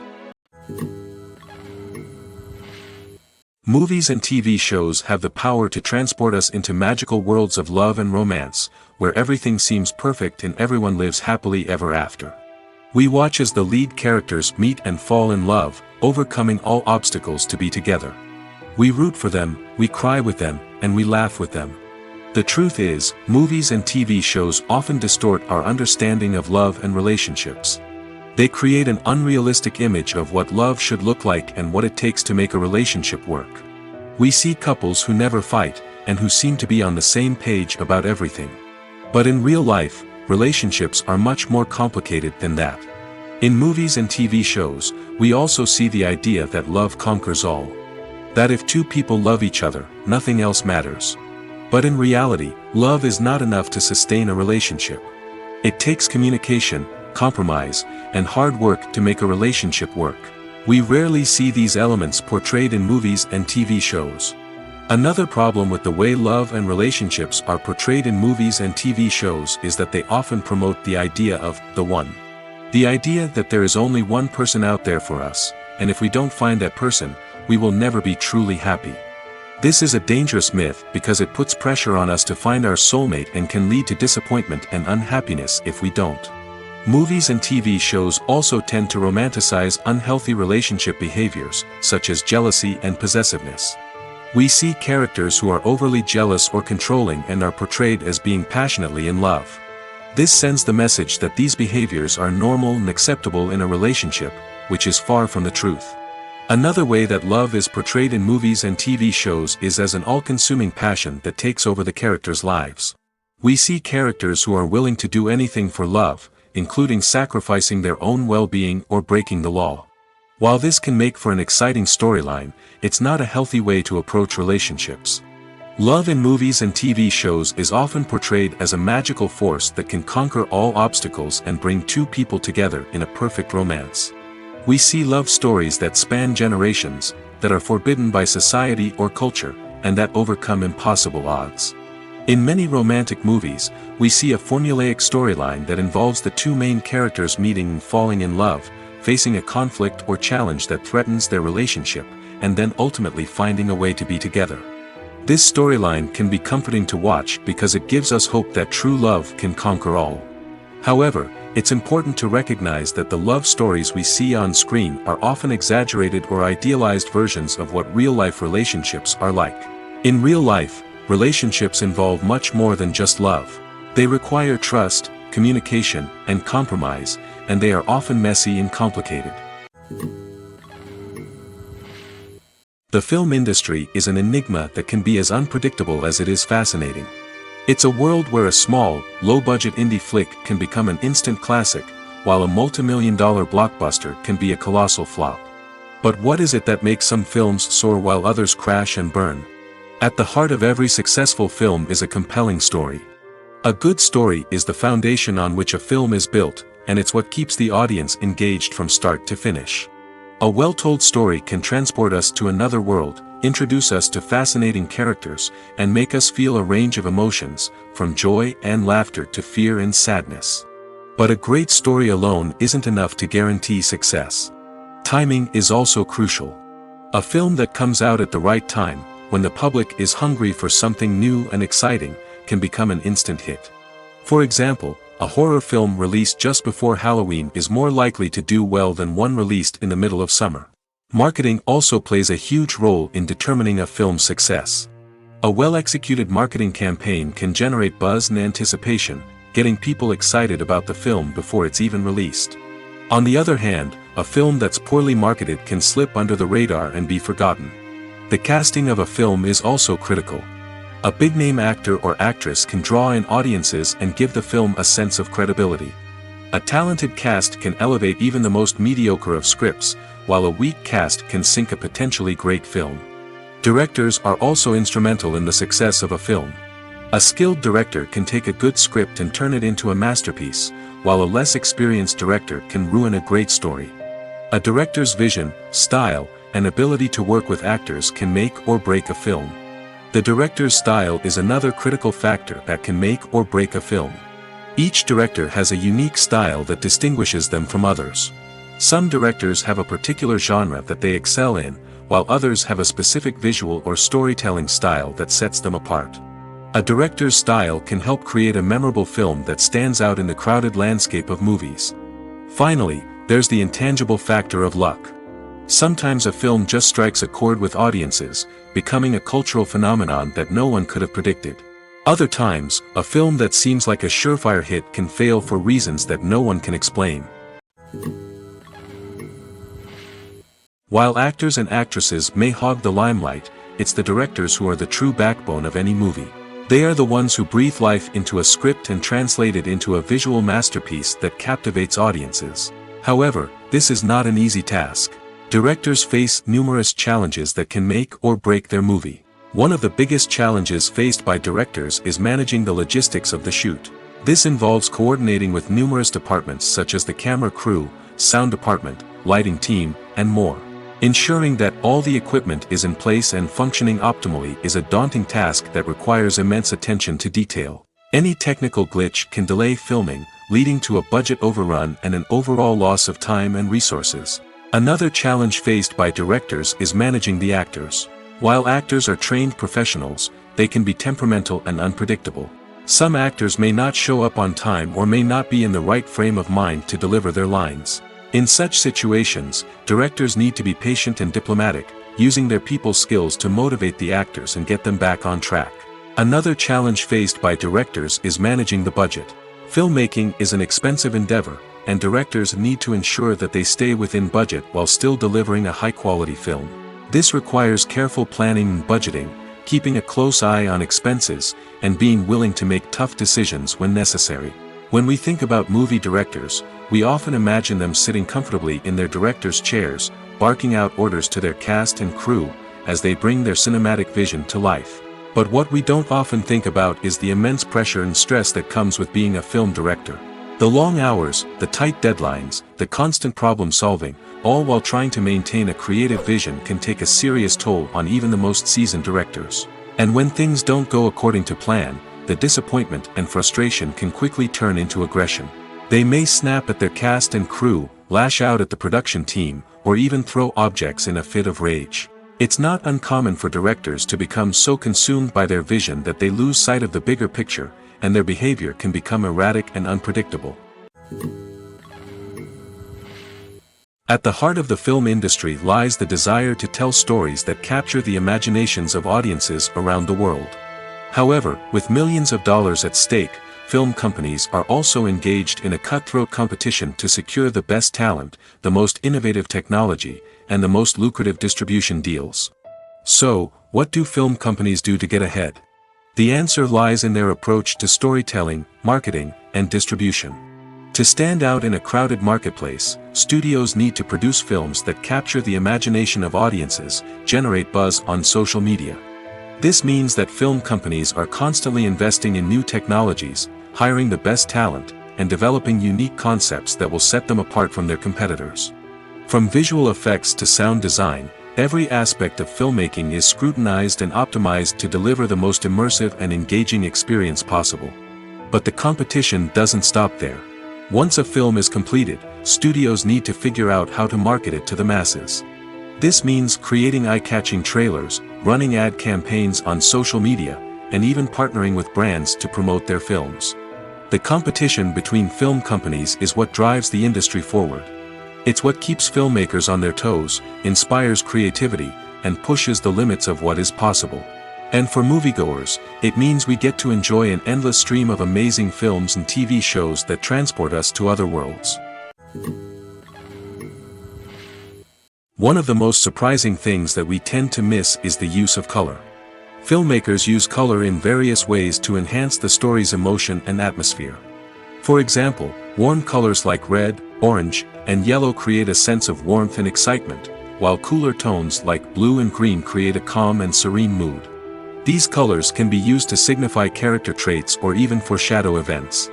Movies and TV shows have the power to transport us into magical worlds of love and romance, where everything seems perfect and everyone lives happily ever after. We watch as the lead characters meet and fall in love, overcoming all obstacles to be together. We root for them, we cry with them, and we laugh with them. The truth is, movies and TV shows often distort our understanding of love and relationships. They create an unrealistic image of what love should look like and what it takes to make a relationship work. We see couples who never fight, and who seem to be on the same page about everything. But in real life, relationships are much more complicated than that. In movies and TV shows, we also see the idea that love conquers all. That if two people love each other, nothing else matters. But in reality, love is not enough to sustain a relationship. It takes communication, compromise, and hard work to make a relationship work. We rarely see these elements portrayed in movies and TV shows. Another problem with the way love and relationships are portrayed in movies and TV shows is that they often promote the idea of the one. The idea that there is only one person out there for us, and if we don't find that person, we will never be truly happy. This is a dangerous myth because it puts pressure on us to find our soulmate and can lead to disappointment and unhappiness if we don't. Movies and TV shows also tend to romanticize unhealthy relationship behaviors, such as jealousy and possessiveness. We see characters who are overly jealous or controlling and are portrayed as being passionately in love. This sends the message that these behaviors are normal and acceptable in a relationship, which is far from the truth. Another way that love is portrayed in movies and TV shows is as an all-consuming passion that takes over the characters' lives. We see characters who are willing to do anything for love, including sacrificing their own well-being or breaking the law. While this can make for an exciting storyline, it's not a healthy way to approach relationships. Love in movies and TV shows is often portrayed as a magical force that can conquer all obstacles and bring two people together in a perfect romance. We see love stories that span generations, that are forbidden by society or culture, and that overcome impossible odds. In many romantic movies, we see a formulaic storyline that involves the two main characters meeting and falling in love, facing a conflict or challenge that threatens their relationship, and then ultimately finding a way to be together. This storyline can be comforting to watch because it gives us hope that true love can conquer all. However, it's important to recognize that the love stories we see on screen are often exaggerated or idealized versions of what real-life relationships are like. In real life, relationships involve much more than just love. They require trust, communication, and compromise, and they are often messy and complicated. The film industry is an enigma that can be as unpredictable as it is fascinating. It's a world where a small, low-budget indie flick can become an instant classic, while a multi-million-dollar blockbuster can be a colossal flop. But what is it that makes some films soar while others crash and burn? At the heart of every successful film is a compelling story. A good story is the foundation on which a film is built, and it's what keeps the audience engaged from start to finish. A well-told story can transport us to another world, introduce us to fascinating characters, and make us feel a range of emotions, from joy and laughter to fear and sadness. But a great story alone isn't enough to guarantee success. Timing is also crucial. A film that comes out at the right time, when the public is hungry for something new and exciting, can become an instant hit. For example, a horror film released just before Halloween is more likely to do well than one released in the middle of summer. Marketing also plays a huge role in determining a film's success. A well-executed marketing campaign can generate buzz and anticipation, getting people excited about the film before it's even released. On the other hand, a film that's poorly marketed can slip under the radar and be forgotten. The casting of a film is also critical. A big-name actor or actress can draw in audiences and give the film a sense of credibility. A talented cast can elevate even the most mediocre of scripts, while a weak cast can sink a potentially great film. Directors are also instrumental in the success of a film. A skilled director can take a good script and turn it into a masterpiece, while a less experienced director can ruin a great story. A director's vision, style, and ability to work with actors can make or break a film. The director's style is another critical factor that can make or break a film. Each director has a unique style that distinguishes them from others. Some directors have a particular genre that they excel in, while others have a specific visual or storytelling style that sets them apart. A director's style can help create a memorable film that stands out in the crowded landscape of movies. Finally, there's the intangible factor of luck. Sometimes a film just strikes a chord with audiences, becoming a cultural phenomenon that no one could have predicted. Other times, a film that seems like a surefire hit can fail for reasons that no one can explain. While actors and actresses may hog the limelight, it's the directors who are the true backbone of any movie. They are the ones who breathe life into a script and translate it into a visual masterpiece that captivates audiences. However, this is not an easy task. Directors face numerous challenges that can make or break their movie. One of the biggest challenges faced by directors is managing the logistics of the shoot. This involves coordinating with numerous departments such as the camera crew, sound department, lighting team, and more. Ensuring that all the equipment is in place and functioning optimally is a daunting task that requires immense attention to detail. Any technical glitch can delay filming, leading to a budget overrun and an overall loss of time and resources. Another challenge faced by directors is managing the actors. While actors are trained professionals, they can be temperamental and unpredictable. Some actors may not show up on time or may not be in the right frame of mind to deliver their lines. In such situations, directors need to be patient and diplomatic, using their people skills to motivate the actors and get them back on track. Another challenge faced by directors is managing the budget. Filmmaking is an expensive endeavor, and directors need to ensure that they stay within budget while still delivering a high-quality film. This requires careful planning and budgeting, keeping a close eye on expenses, and being willing to make tough decisions when necessary. When we think about movie directors, we often imagine them sitting comfortably in their director's chairs, barking out orders to their cast and crew, as they bring their cinematic vision to life. But what we don't often think about is the immense pressure and stress that comes with being a film director. The long hours, the tight deadlines, the constant problem solving, all while trying to maintain a creative vision can take a serious toll on even the most seasoned directors. And when things don't go according to plan, the disappointment and frustration can quickly turn into aggression. They may snap at their cast and crew, lash out at the production team, or even throw objects in a fit of rage. It's not uncommon for directors to become so consumed by their vision that they lose sight of the bigger picture, and their behavior can become erratic and unpredictable. At the heart of the film industry lies the desire to tell stories that capture the imaginations of audiences around the world. However, with millions of dollars at stake, film companies are also engaged in a cutthroat competition to secure the best talent, the most innovative technology, and the most lucrative distribution deals. So, what do film companies do to get ahead? The answer lies in their approach to storytelling, marketing, and distribution. To stand out in a crowded marketplace, studios need to produce films that capture the imagination of audiences, generate buzz on social media. This means that film companies are constantly investing in new technologies, hiring the best talent, and developing unique concepts that will set them apart from their competitors. From visual effects to sound design, every aspect of filmmaking is scrutinized and optimized to deliver the most immersive and engaging experience possible. But the competition doesn't stop there. Once a film is completed, studios need to figure out how to market it to the masses. This means creating eye-catching trailers, running ad campaigns on social media, and even partnering with brands to promote their films. The competition between film companies is what drives the industry forward. It's what keeps filmmakers on their toes, inspires creativity, and pushes the limits of what is possible. And for moviegoers, it means we get to enjoy an endless stream of amazing films and TV shows that transport us to other worlds. One of the most surprising things that we tend to miss is the use of color. Filmmakers use color in various ways to enhance the story's emotion and atmosphere. For example, warm colors like red, orange, and yellow create a sense of warmth and excitement, while cooler tones like blue and green create a calm and serene mood. These colors can be used to signify character traits or even foreshadow events.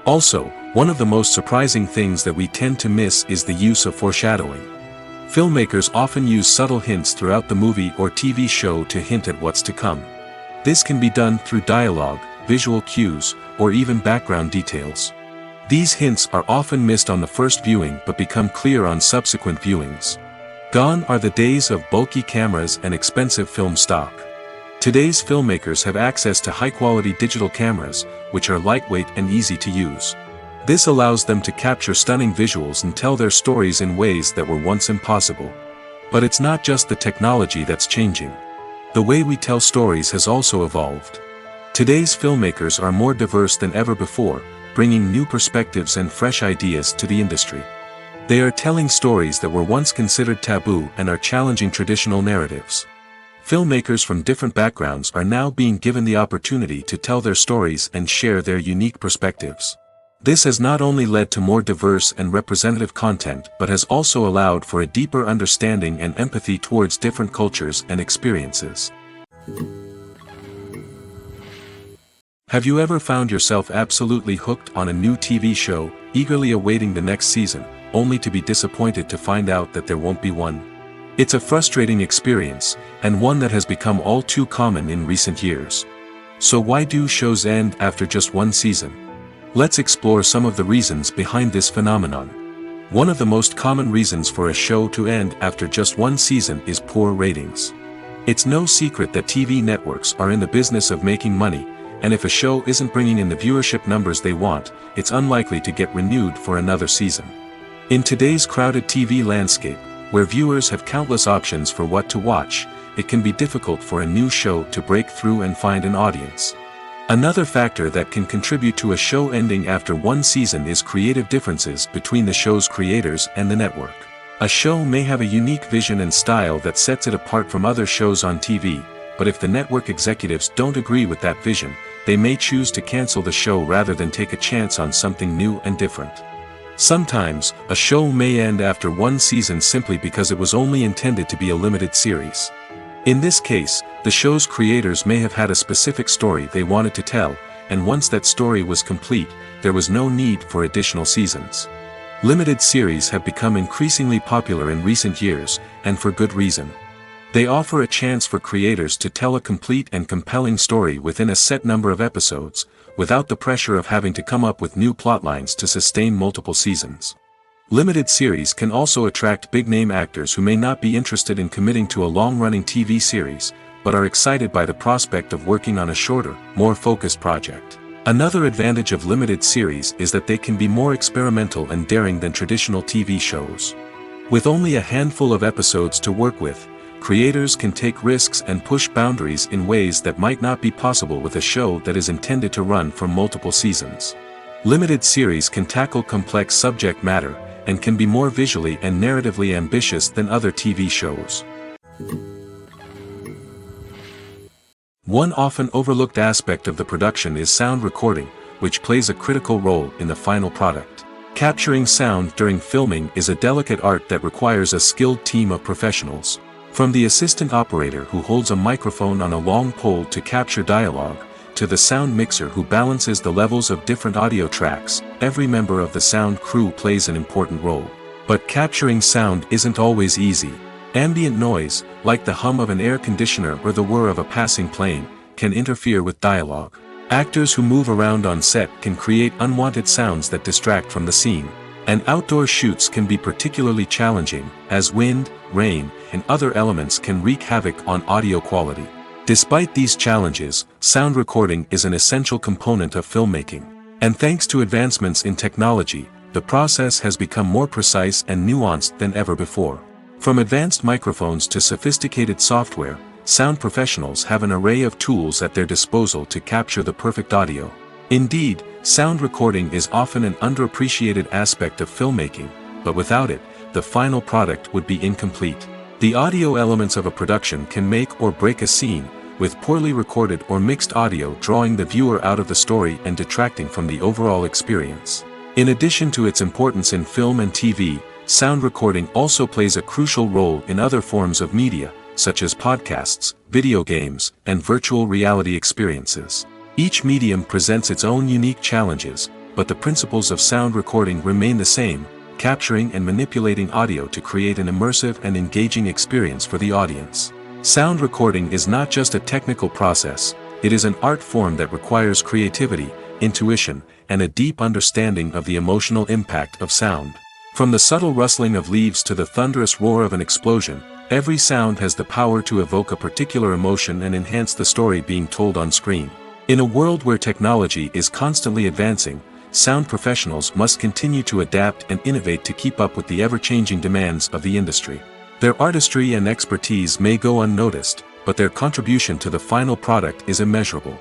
Also, one of the most surprising things that we tend to miss is the use of foreshadowing. Filmmakers often use subtle hints throughout the movie or TV show to hint at what's to come. This can be done through dialogue, visual cues, or even background details. These hints are often missed on the first viewing but become clear on subsequent viewings. Gone are the days of bulky cameras and expensive film stock. Today's filmmakers have access to high-quality digital cameras, which are lightweight and easy to use. This allows them to capture stunning visuals and tell their stories in ways that were once impossible. But it's not just the technology that's changing. The way we tell stories has also evolved. Today's filmmakers are more diverse than ever before, bringing new perspectives and fresh ideas to the industry. They are telling stories that were once considered taboo and are challenging traditional narratives. Filmmakers from different backgrounds are now being given the opportunity to tell their stories and share their unique perspectives. This has not only led to more diverse and representative content but has also allowed for a deeper understanding and empathy towards different cultures and experiences. Have you ever found yourself absolutely hooked on a new TV show, eagerly awaiting the next season, only to be disappointed to find out that there won't be one? It's a frustrating experience, and one that has become all too common in recent years. So why do shows end after just one season? Let's explore some of the reasons behind this phenomenon. One of the most common reasons for a show to end after just one season is poor ratings. It's no secret that TV networks are in the business of making money, and if a show isn't bringing in the viewership numbers they want, it's unlikely to get renewed for another season. In today's crowded TV landscape, where viewers have countless options for what to watch, it can be difficult for a new show to break through and find an audience. Another factor that can contribute to a show ending after one season is creative differences between the show's creators and the network. A show may have a unique vision and style that sets it apart from other shows on TV, but if the network executives don't agree with that vision, they may choose to cancel the show rather than take a chance on something new and different. Sometimes, a show may end after one season simply because it was only intended to be a limited series. In this case, the show's creators may have had a specific story they wanted to tell, and once that story was complete, there was no need for additional seasons. Limited series have become increasingly popular in recent years, and for good reason. They offer a chance for creators to tell a complete and compelling story within a set number of episodes, without the pressure of having to come up with new plotlines to sustain multiple seasons. Limited series can also attract big-name actors who may not be interested in committing to a long-running TV series, but are excited by the prospect of working on a shorter, more focused project. Another advantage of limited series is that they can be more experimental and daring than traditional TV shows. With only a handful of episodes to work with, creators can take risks and push boundaries in ways that might not be possible with a show that is intended to run for multiple seasons. Limited series can tackle complex subject matter, and can be more visually and narratively ambitious than other TV shows. One often overlooked aspect of the production is sound recording, which plays a critical role in the final product. Capturing sound during filming is a delicate art that requires a skilled team of professionals. From the assistant operator who holds a microphone on a long pole to capture dialogue, to the sound mixer who balances the levels of different audio tracks, every member of the sound crew plays an important role. But capturing sound isn't always easy. Ambient noise, like the hum of an air conditioner or the whir of a passing plane, can interfere with dialogue. Actors who move around on set can create unwanted sounds that distract from the scene. And outdoor shoots can be particularly challenging, as wind, rain, and other elements can wreak havoc on audio quality. Despite these challenges, sound recording is an essential component of filmmaking. And thanks to advancements in technology, the process has become more precise and nuanced than ever before. From advanced microphones to sophisticated software, sound professionals have an array of tools at their disposal to capture the perfect audio. Indeed, sound recording is often an underappreciated aspect of filmmaking, but without it, the final product would be incomplete. The audio elements of a production can make or break a scene, with poorly recorded or mixed audio drawing the viewer out of the story and detracting from the overall experience. In addition to its importance in film and TV, sound recording also plays a crucial role in other forms of media, such as podcasts, video games, and virtual reality experiences. Each medium presents its own unique challenges, but the principles of sound recording remain the same: capturing and manipulating audio to create an immersive and engaging experience for the audience. Sound recording is not just a technical process, it is an art form that requires creativity, intuition, and a deep understanding of the emotional impact of sound. From the subtle rustling of leaves to the thunderous roar of an explosion, every sound has the power to evoke a particular emotion and enhance the story being told on screen. In a world where technology is constantly advancing, sound professionals must continue to adapt and innovate to keep up with the ever-changing demands of the industry. Their artistry and expertise may go unnoticed, but their contribution to the final product is immeasurable.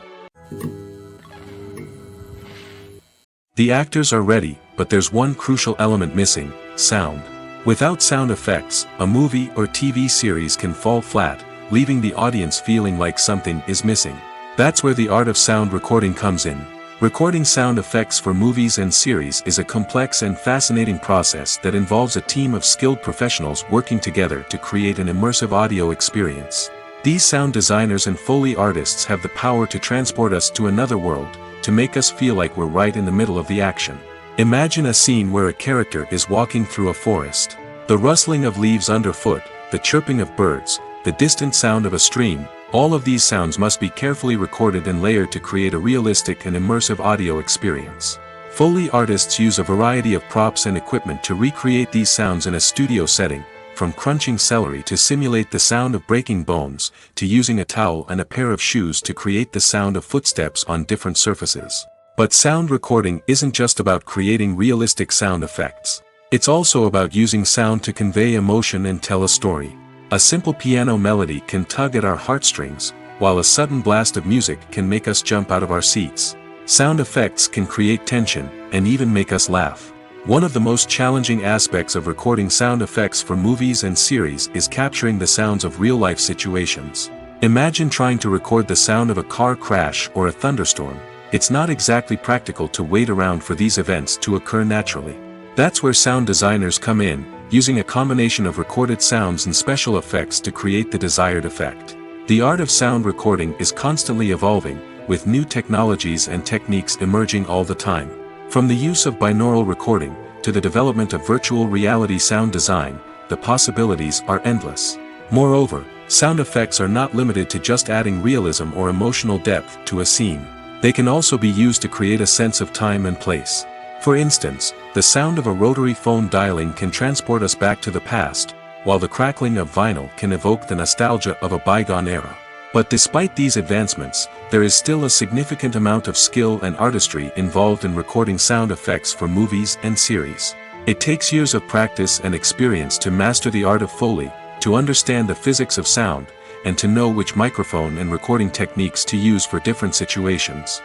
The actors are ready, but there's one crucial element missing: sound. Without sound effects, a movie or TV series can fall flat, leaving the audience feeling like something is missing. That's where the art of sound recording comes in. Recording sound effects for movies and series is a complex and fascinating process that involves a team of skilled professionals working together to create an immersive audio experience. These sound designers and Foley artists have the power to transport us to another world, to make us feel like we're right in the middle of the action. Imagine a scene where a character is walking through a forest. The rustling of leaves underfoot, the chirping of birds, the distant sound of a stream, all of these sounds must be carefully recorded and layered to create a realistic and immersive audio experience. Foley artists use a variety of props and equipment to recreate these sounds in a studio setting, from crunching celery to simulate the sound of breaking bones, to using a towel and a pair of shoes to create the sound of footsteps on different surfaces. But sound recording isn't just about creating realistic sound effects. It's also about using sound to convey emotion and tell a story. A simple piano melody can tug at our heartstrings, while a sudden blast of music can make us jump out of our seats. Sound effects can create tension, and even make us laugh. One of the most challenging aspects of recording sound effects for movies and series is capturing the sounds of real-life situations. Imagine trying to record the sound of a car crash or a thunderstorm. It's not exactly practical to wait around for these events to occur naturally. That's where sound designers come in, using a combination of recorded sounds and special effects to create the desired effect. The art of sound recording is constantly evolving, with new technologies and techniques emerging all the time. From the use of binaural recording, to the development of virtual reality sound design, the possibilities are endless. Moreover, sound effects are not limited to just adding realism or emotional depth to a scene. They can also be used to create a sense of time and place. For instance, the sound of a rotary phone dialing can transport us back to the past, while the crackling of vinyl can evoke the nostalgia of a bygone era. But despite these advancements, there is still a significant amount of skill and artistry involved in recording sound effects for movies and series. It takes years of practice and experience to master the art of Foley, to understand the physics of sound, and to know which microphone and recording techniques to use for different situations.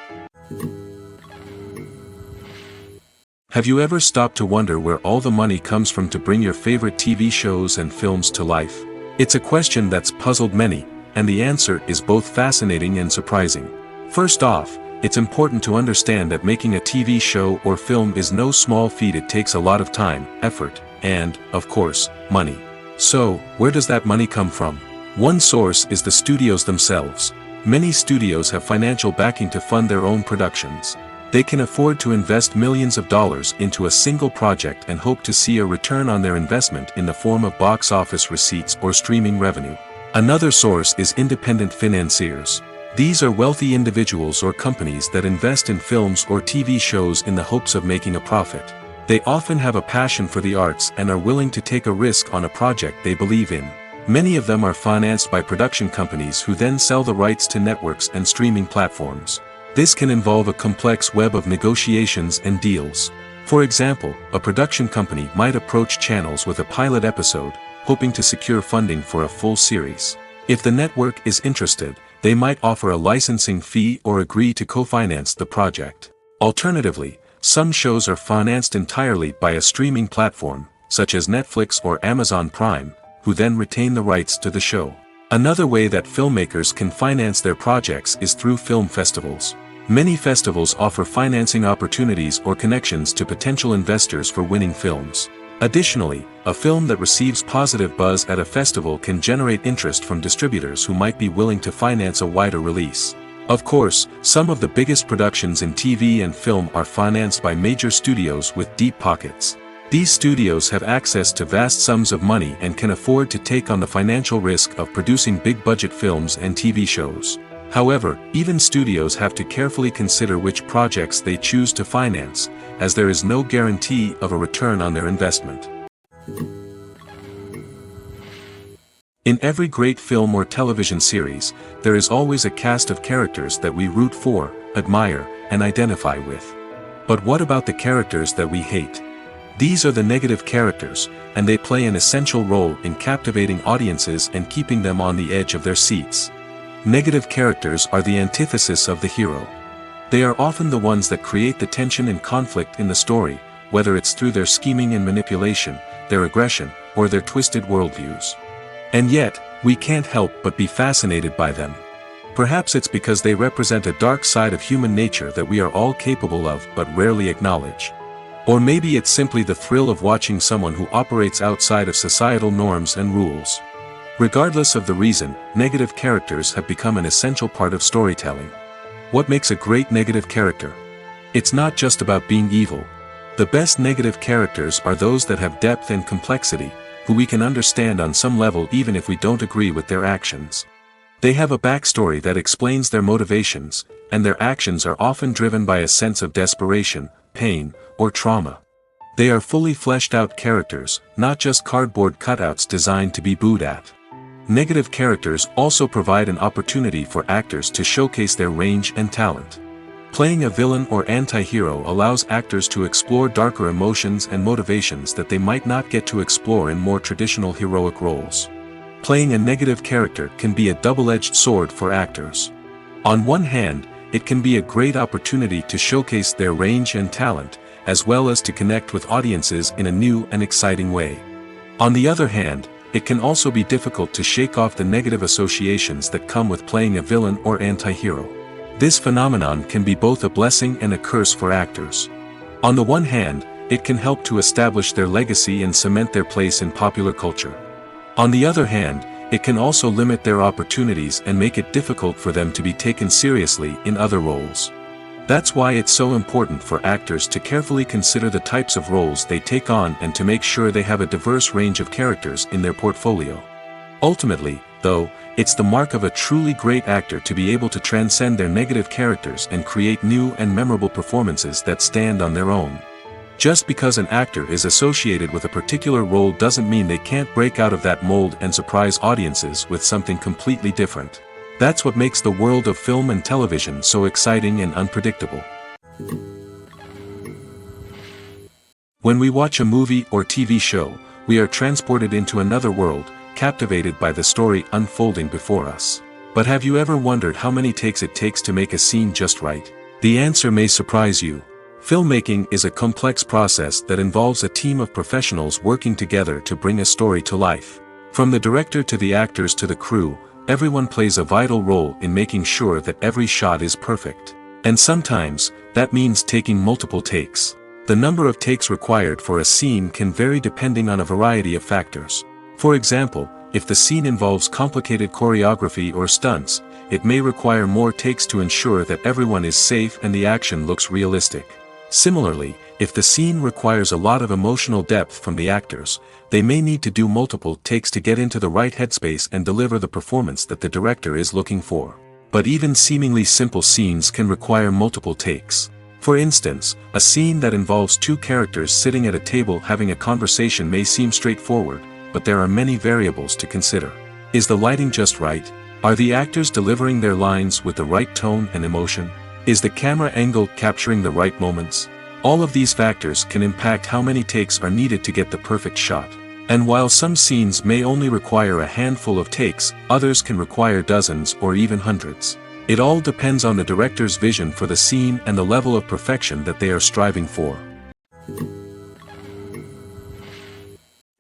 Have you ever stopped to wonder where all the money comes from to bring your favorite TV shows and films to life? It's a question that's puzzled many, and the answer is both fascinating and surprising. First off, it's important to understand that making a TV show or film is no small feat. It takes a lot of time, effort, and, of course, money. So, where does that money come from? One source is the studios themselves. Many studios have financial backing to fund their own productions. They can afford to invest millions of dollars into a single project and hope to see a return on their investment in the form of box office receipts or streaming revenue. Another source is independent financiers. These are wealthy individuals or companies that invest in films or TV shows in the hopes of making a profit. They often have a passion for the arts and are willing to take a risk on a project they believe in. Many of them are financed by production companies who then sell the rights to networks and streaming platforms. This can involve a complex web of negotiations and deals. For example, a production company might approach channels with a pilot episode, hoping to secure funding for a full series. If the network is interested, they might offer a licensing fee or agree to co-finance the project. Alternatively, some shows are financed entirely by a streaming platform, such as Netflix or Amazon Prime, who then retain the rights to the show. Another way that filmmakers can finance their projects is through film festivals. Many festivals offer financing opportunities or connections to potential investors for winning films. Additionally, a film that receives positive buzz at a festival can generate interest from distributors who might be willing to finance a wider release. Of course, some of the biggest productions in TV and film are financed by major studios with deep pockets. These studios have access to vast sums of money and can afford to take on the financial risk of producing big-budget films and TV shows. However, even studios have to carefully consider which projects they choose to finance, as there is no guarantee of a return on their investment. In every great film or television series, there is always a cast of characters that we root for, admire, and identify with. But what about the characters that we hate? These are the negative characters, and they play an essential role in captivating audiences and keeping them on the edge of their seats. Negative characters are the antithesis of the hero. They are often the ones that create the tension and conflict in the story, whether it's through their scheming and manipulation, their aggression, or their twisted worldviews. And yet, we can't help but be fascinated by them. Perhaps it's because they represent a dark side of human nature that we are all capable of but rarely acknowledge. Or maybe it's simply the thrill of watching someone who operates outside of societal norms and rules. Regardless of the reason, negative characters have become an essential part of storytelling. What makes a great negative character? It's not just about being evil. The best negative characters are those that have depth and complexity, who we can understand on some level even if we don't agree with their actions. They have a backstory that explains their motivations, and their actions are often driven by a sense of desperation, pain, or trauma. They are fully fleshed out characters, not just cardboard cutouts designed to be booed at. Negative characters also provide an opportunity for actors to showcase their range and talent. Playing a villain or anti-hero allows actors to explore darker emotions and motivations that they might not get to explore in more traditional heroic roles. Playing a negative character can be a double-edged sword for actors. On one hand, it can be a great opportunity to showcase their range and talent, as well as to connect with audiences in a new and exciting way. On the other hand, it can also be difficult to shake off the negative associations that come with playing a villain or anti-hero. This phenomenon can be both a blessing and a curse for actors. On the one hand, it can help to establish their legacy and cement their place in popular culture. On the other hand, it can also limit their opportunities and make it difficult for them to be taken seriously in other roles. That's why it's so important for actors to carefully consider the types of roles they take on and to make sure they have a diverse range of characters in their portfolio. Ultimately, though, it's the mark of a truly great actor to be able to transcend their negative characters and create new and memorable performances that stand on their own. Just because an actor is associated with a particular role doesn't mean they can't break out of that mold and surprise audiences with something completely different. That's what makes the world of film and television so exciting and unpredictable. When we watch a movie or TV show, we are transported into another world, captivated by the story unfolding before us. But have you ever wondered how many takes it takes to make a scene just right? The answer may surprise you. Filmmaking is a complex process that involves a team of professionals working together to bring a story to life. From the director to the actors to the crew, everyone plays a vital role in making sure that every shot is perfect. And sometimes, that means taking multiple takes. The number of takes required for a scene can vary depending on a variety of factors. For example, if the scene involves complicated choreography or stunts, it may require more takes to ensure that everyone is safe and the action looks realistic. Similarly, if the scene requires a lot of emotional depth from the actors, they may need to do multiple takes to get into the right headspace and deliver the performance that the director is looking for. But even seemingly simple scenes can require multiple takes. For instance, a scene that involves two characters sitting at a table having a conversation may seem straightforward, but there are many variables to consider. Is the lighting just right? Are the actors delivering their lines with the right tone and emotion? Is the camera angle capturing the right moments? All of these factors can impact how many takes are needed to get the perfect shot. And while some scenes may only require a handful of takes, others can require dozens or even hundreds. It all depends on the director's vision for the scene and the level of perfection that they are striving for.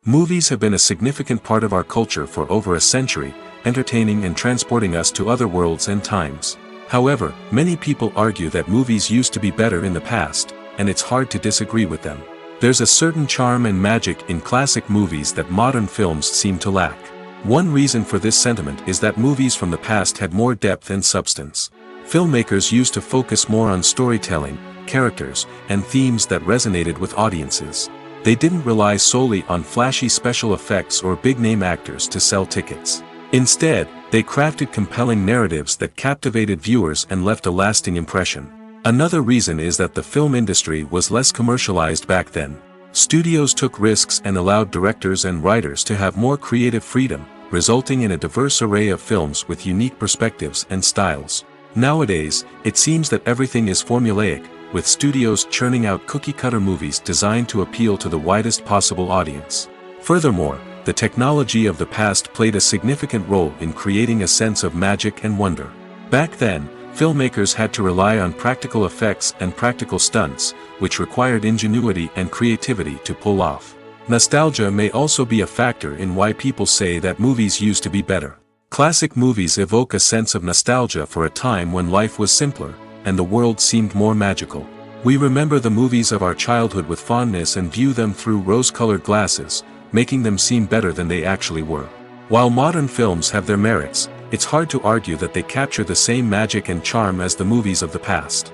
Movies have been a significant part of our culture for over a century, entertaining and transporting us to other worlds and times. However, many people argue that movies used to be better in the past, and it's hard to disagree with them. There's a certain charm and magic in classic movies that modern films seem to lack. One reason for this sentiment is that movies from the past had more depth and substance. Filmmakers used to focus more on storytelling, characters, and themes that resonated with audiences. They didn't rely solely on flashy special effects or big-name actors to sell tickets. Instead, they crafted compelling narratives that captivated viewers and left a lasting impression. Another reason is that the film industry was less commercialized back then. Studios took risks and allowed directors and writers to have more creative freedom, resulting in a diverse array of films with unique perspectives and styles. Nowadays, it seems that everything is formulaic, with studios churning out cookie-cutter movies designed to appeal to the widest possible audience. Furthermore, the technology of the past played a significant role in creating a sense of magic and wonder. Back then, filmmakers had to rely on practical effects and practical stunts, which required ingenuity and creativity to pull off. Nostalgia may also be a factor in why people say that movies used to be better. Classic movies evoke a sense of nostalgia for a time when life was simpler, and the world seemed more magical. We remember the movies of our childhood with fondness and view them through rose-colored glasses, making them seem better than they actually were. While modern films have their merits, it's hard to argue that they capture the same magic and charm as the movies of the past.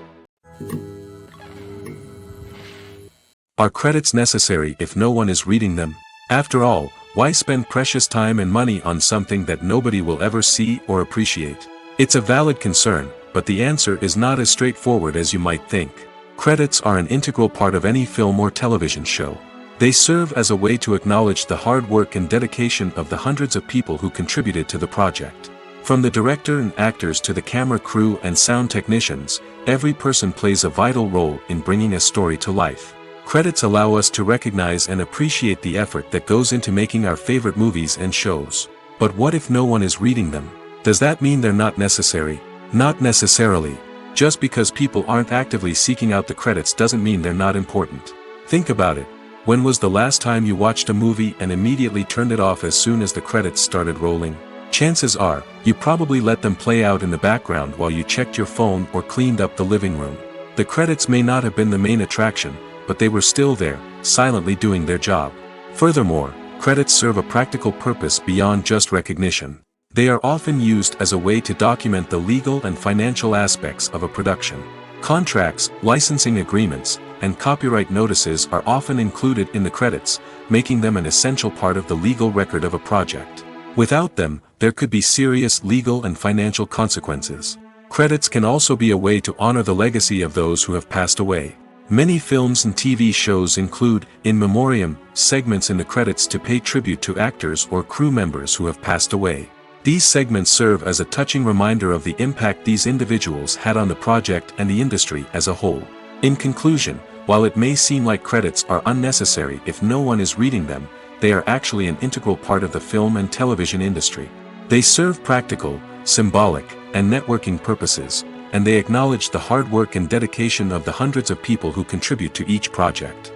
Are credits necessary if no one is reading them? After all, why spend precious time and money on something that nobody will ever see or appreciate? It's a valid concern, but the answer is not as straightforward as you might think. Credits are an integral part of any film or television show. They serve as a way to acknowledge the hard work and dedication of the hundreds of people who contributed to the project. From the director and actors to the camera crew and sound technicians, every person plays a vital role in bringing a story to life. Credits allow us to recognize and appreciate the effort that goes into making our favorite movies and shows. But what if no one is reading them? Does that mean they're not necessary? Not necessarily. Just because people aren't actively seeking out the credits doesn't mean they're not important. Think about it. When was the last time you watched a movie and immediately turned it off as soon as the credits started rolling? Chances are, you probably let them play out in the background while you checked your phone or cleaned up the living room. The credits may not have been the main attraction, but they were still there, silently doing their job. Furthermore, credits serve a practical purpose beyond just recognition. They are often used as a way to document the legal and financial aspects of a production. Contracts, licensing agreements, and copyright notices are often included in the credits, making them an essential part of the legal record of a project. Without them, there could be serious legal and financial consequences. Credits can also be a way to honor the legacy of those who have passed away. Many films and TV shows include, in memoriam, segments in the credits to pay tribute to actors or crew members who have passed away. These segments serve as a touching reminder of the impact these individuals had on the project and the industry as a whole. In conclusion, while it may seem like credits are unnecessary if no one is reading them, they are actually an integral part of the film and television industry. They serve practical, symbolic, and networking purposes, and they acknowledge the hard work and dedication of the hundreds of people who contribute to each project.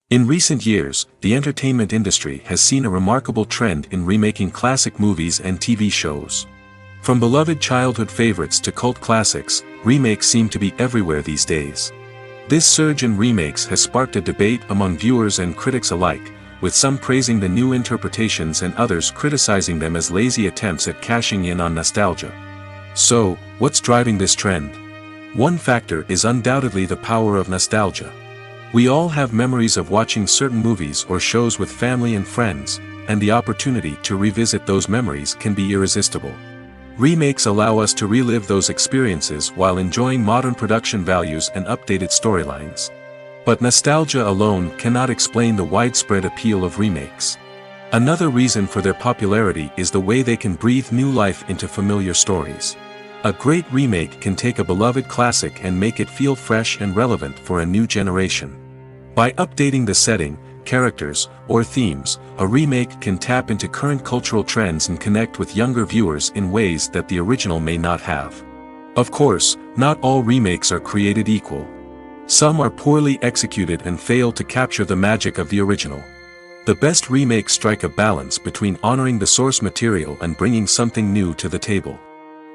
In recent years, the entertainment industry has seen a remarkable trend in remaking classic movies and TV shows. From beloved childhood favorites to cult classics, remakes seem to be everywhere these days. This surge in remakes has sparked a debate among viewers and critics alike, with some praising the new interpretations and others criticizing them as lazy attempts at cashing in on nostalgia. So, what's driving this trend? One factor is undoubtedly the power of nostalgia. We all have memories of watching certain movies or shows with family and friends, and the opportunity to revisit those memories can be irresistible. Remakes allow us to relive those experiences while enjoying modern production values and updated storylines. But nostalgia alone cannot explain the widespread appeal of remakes. Another reason for their popularity is the way they can breathe new life into familiar stories. A great remake can take a beloved classic and make it feel fresh and relevant for a new generation. By updating the setting, characters, or themes, a remake can tap into current cultural trends and connect with younger viewers in ways that the original may not have. Of course, not all remakes are created equal. Some are poorly executed and fail to capture the magic of the original. The best remakes strike a balance between honoring the source material and bringing something new to the table.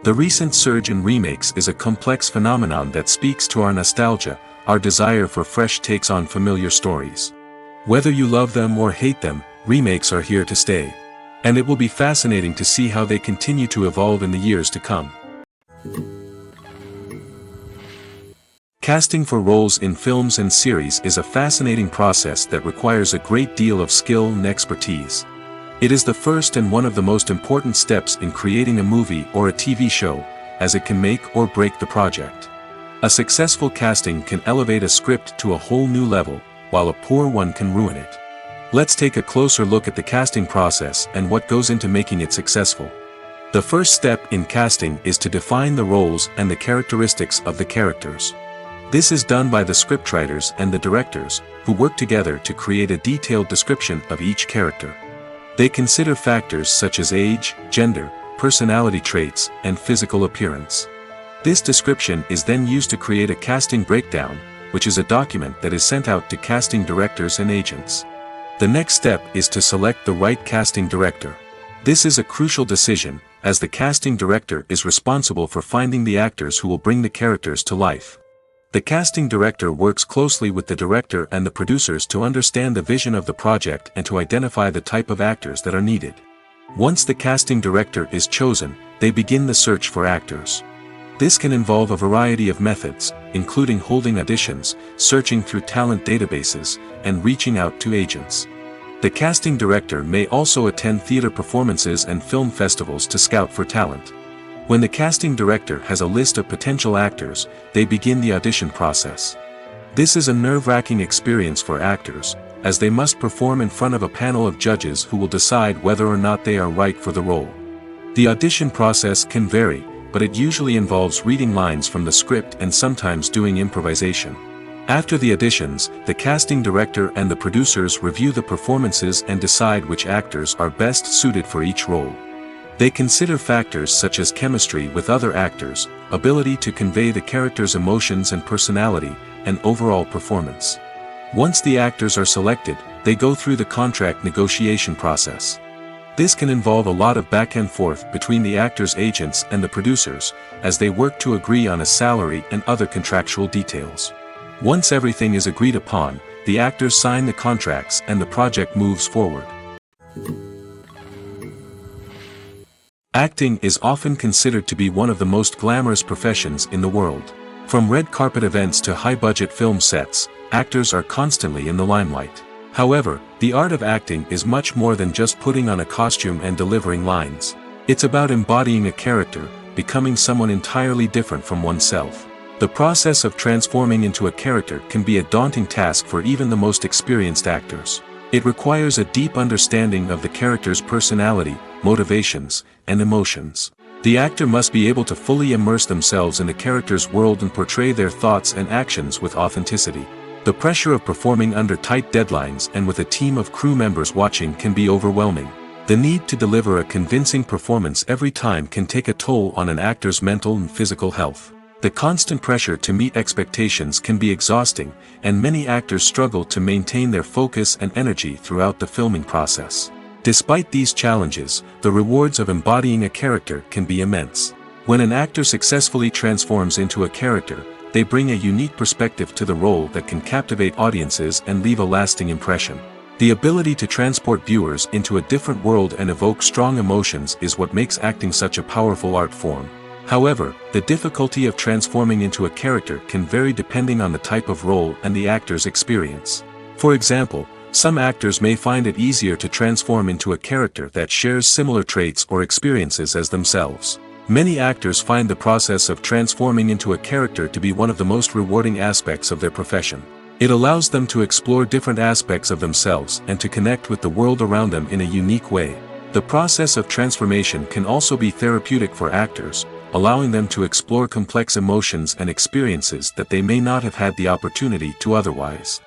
The recent surge in remakes is a complex phenomenon that speaks to our nostalgia, our desire for fresh takes on familiar stories. Whether you love them or hate them, remakes are here to stay. And it will be fascinating to see how they continue to evolve in the years to come. Casting for roles in films and series is a fascinating process that requires a great deal of skill and expertise. It is the first and one of the most important steps in creating a movie or a TV show, as it can make or break the project. A successful casting can elevate a script to a whole new level, while a poor one can ruin it. Let's take a closer look at the casting process and what goes into making it successful. The first step in casting is to define the roles and the characteristics of the characters. This is done by the scriptwriters and the directors, who work together to create a detailed description of each character. They consider factors such as age, gender, personality traits, and physical appearance. This description is then used to create a casting breakdown, which is a document that is sent out to casting directors and agents. The next step is to select the right casting director. This is a crucial decision, as the casting director is responsible for finding the actors who will bring the characters to life. The casting director works closely with the director and the producers to understand the vision of the project and to identify the type of actors that are needed. Once the casting director is chosen, they begin the search for actors. This can involve a variety of methods, including holding auditions, searching through talent databases, and reaching out to agents. The casting director may also attend theater performances and film festivals to scout for talent. When the casting director has a list of potential actors, they begin the audition process. This is a nerve-wracking experience for actors, as they must perform in front of a panel of judges who will decide whether or not they are right for the role. The audition process can vary, but it usually involves reading lines from the script and sometimes doing improvisation. After the auditions, the casting director and the producers review the performances and decide which actors are best suited for each role. They consider factors such as chemistry with other actors, ability to convey the character's emotions and personality, and overall performance. Once the actors are selected, they go through the contract negotiation process. This can involve a lot of back and forth between the actors' agents and the producers, as they work to agree on a salary and other contractual details. Once everything is agreed upon, the actors sign the contracts and the project moves forward. Acting is often considered to be one of the most glamorous professions in the world. From red carpet events to high-budget film sets, actors are constantly in the limelight. However, the art of acting is much more than just putting on a costume and delivering lines. It's about embodying a character, becoming someone entirely different from oneself. The process of transforming into a character can be a daunting task for even the most experienced actors. It requires a deep understanding of the character's personality, motivations, and emotions. The actor must be able to fully immerse themselves in the character's world and portray their thoughts and actions with authenticity. The pressure of performing under tight deadlines and with a team of crew members watching can be overwhelming. The need to deliver a convincing performance every time can take a toll on an actor's mental and physical health. The constant pressure to meet expectations can be exhausting, and many actors struggle to maintain their focus and energy throughout the filming process. Despite these challenges, the rewards of embodying a character can be immense. When an actor successfully transforms into a character, they bring a unique perspective to the role that can captivate audiences and leave a lasting impression. The ability to transport viewers into a different world and evoke strong emotions is what makes acting such a powerful art form. However, the difficulty of transforming into a character can vary depending on the type of role and the actor's experience. For example, some actors may find it easier to transform into a character that shares similar traits or experiences as themselves. Many actors find the process of transforming into a character to be one of the most rewarding aspects of their profession. It allows them to explore different aspects of themselves and to connect with the world around them in a unique way. The process of transformation can also be therapeutic for actors, allowing them to explore complex emotions and experiences that they may not have had the opportunity to otherwise.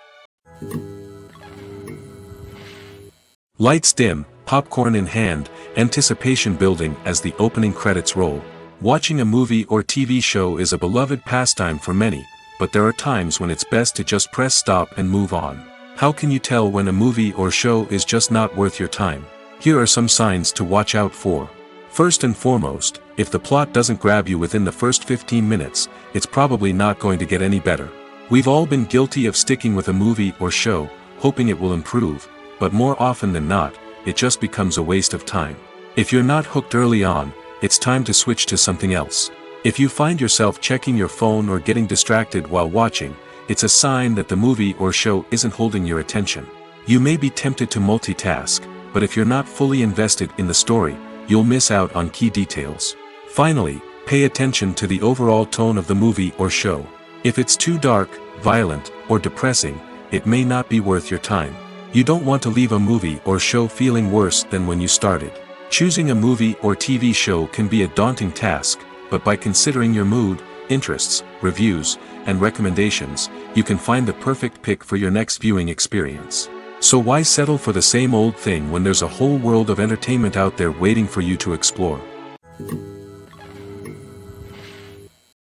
Lights dim, popcorn in hand, anticipation building as the opening credits roll. Watching a movie or TV show is a beloved pastime for many, but there are times when it's best to just press stop and move on. How can you tell when a movie or show is just not worth your time? Here are some signs to watch out for. First and foremost, if the plot doesn't grab you within the first 15 minutes, it's probably not going to get any better. We've all been guilty of sticking with a movie or show, hoping it will improve, but more often than not, it just becomes a waste of time. If you're not hooked early on, it's time to switch to something else. If you find yourself checking your phone or getting distracted while watching, it's a sign that the movie or show isn't holding your attention. You may be tempted to multitask, but if you're not fully invested in the story, you'll miss out on key details. Finally, pay attention to the overall tone of the movie or show. If it's too dark, violent, or depressing, it may not be worth your time. You don't want to leave a movie or show feeling worse than when you started. Choosing a movie or TV show can be a daunting task, but by considering your mood, interests, reviews, and recommendations, you can find the perfect pick for your next viewing experience. So why settle for the same old thing when there's a whole world of entertainment out there waiting for you to explore?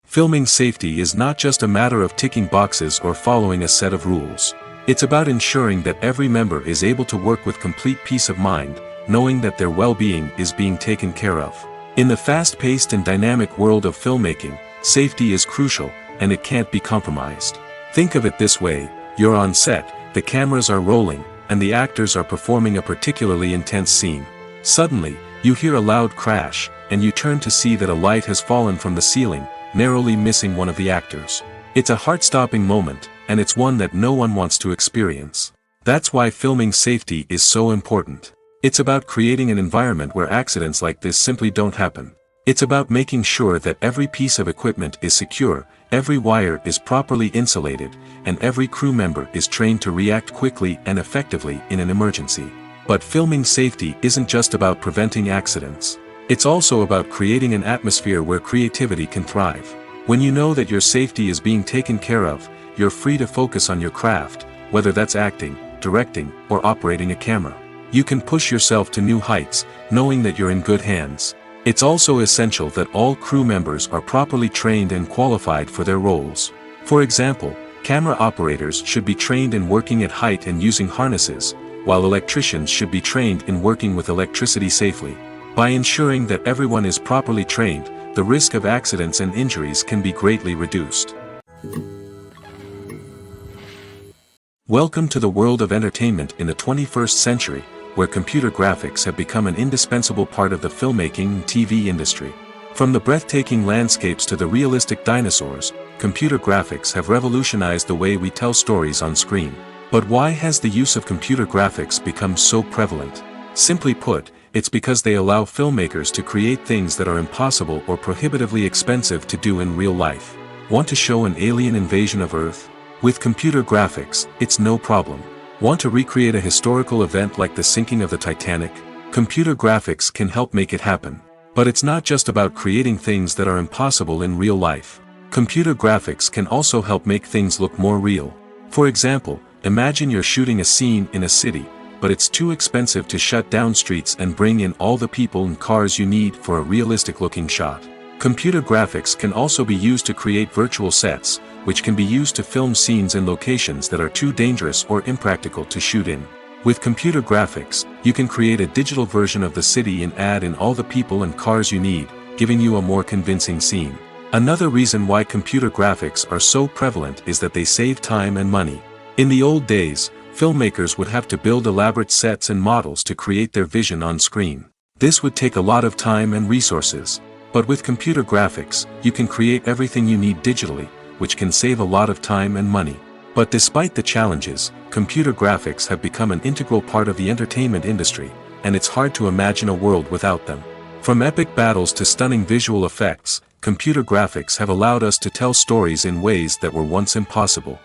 Filming safety is not just a matter of ticking boxes or following a set of rules. It's about ensuring that every member is able to work with complete peace of mind, knowing that their well-being is being taken care of. In the fast-paced and dynamic world of filmmaking, safety is crucial, and it can't be compromised. Think of it this way: you're on set, the cameras are rolling, and the actors are performing a particularly intense scene. Suddenly, you hear a loud crash, and you turn to see that a light has fallen from the ceiling, narrowly missing one of the actors. It's a heart-stopping moment, and it's one that no one wants to experience. That's why filming safety is so important. It's about creating an environment where accidents like this simply don't happen. It's about making sure that every piece of equipment is secure, every wire is properly insulated, and every crew member is trained to react quickly and effectively in an emergency. But filming safety isn't just about preventing accidents. It's also about creating an atmosphere where creativity can thrive. When you know that your safety is being taken care of, you're free to focus on your craft, whether that's acting, directing, or operating a camera. You can push yourself to new heights, knowing that you're in good hands. It's also essential that all crew members are properly trained and qualified for their roles. For example, camera operators should be trained in working at height and using harnesses, while electricians should be trained in working with electricity safely. By ensuring that everyone is properly trained, the risk of accidents and injuries can be greatly reduced. Welcome to the world of entertainment in the 21st century, where computer graphics have become an indispensable part of the filmmaking and TV industry. From the breathtaking landscapes to the realistic dinosaurs, computer graphics have revolutionized the way we tell stories on screen. But why has the use of computer graphics become so prevalent? Simply put, it's because they allow filmmakers to create things that are impossible or prohibitively expensive to do in real life. Want to show an alien invasion of Earth? With computer graphics, it's no problem. Want to recreate a historical event like the sinking of the Titanic? Computer graphics can help make it happen. But it's not just about creating things that are impossible in real life. Computer graphics can also help make things look more real. For example, imagine you're shooting a scene in a city, but it's too expensive to shut down streets and bring in all the people and cars you need for a realistic-looking shot. Computer graphics can also be used to create virtual sets, which can be used to film scenes in locations that are too dangerous or impractical to shoot in. With computer graphics, you can create a digital version of the city and add in all the people and cars you need, giving you a more convincing scene. Another reason why computer graphics are so prevalent is that they save time and money. In the old days, filmmakers would have to build elaborate sets and models to create their vision on screen. This would take a lot of time and resources. But with computer graphics, you can create everything you need digitally, which can save a lot of time and money. But despite the challenges, computer graphics have become an integral part of the entertainment industry, and it's hard to imagine a world without them. From epic battles to stunning visual effects, computer graphics have allowed us to tell stories in ways that were once impossible.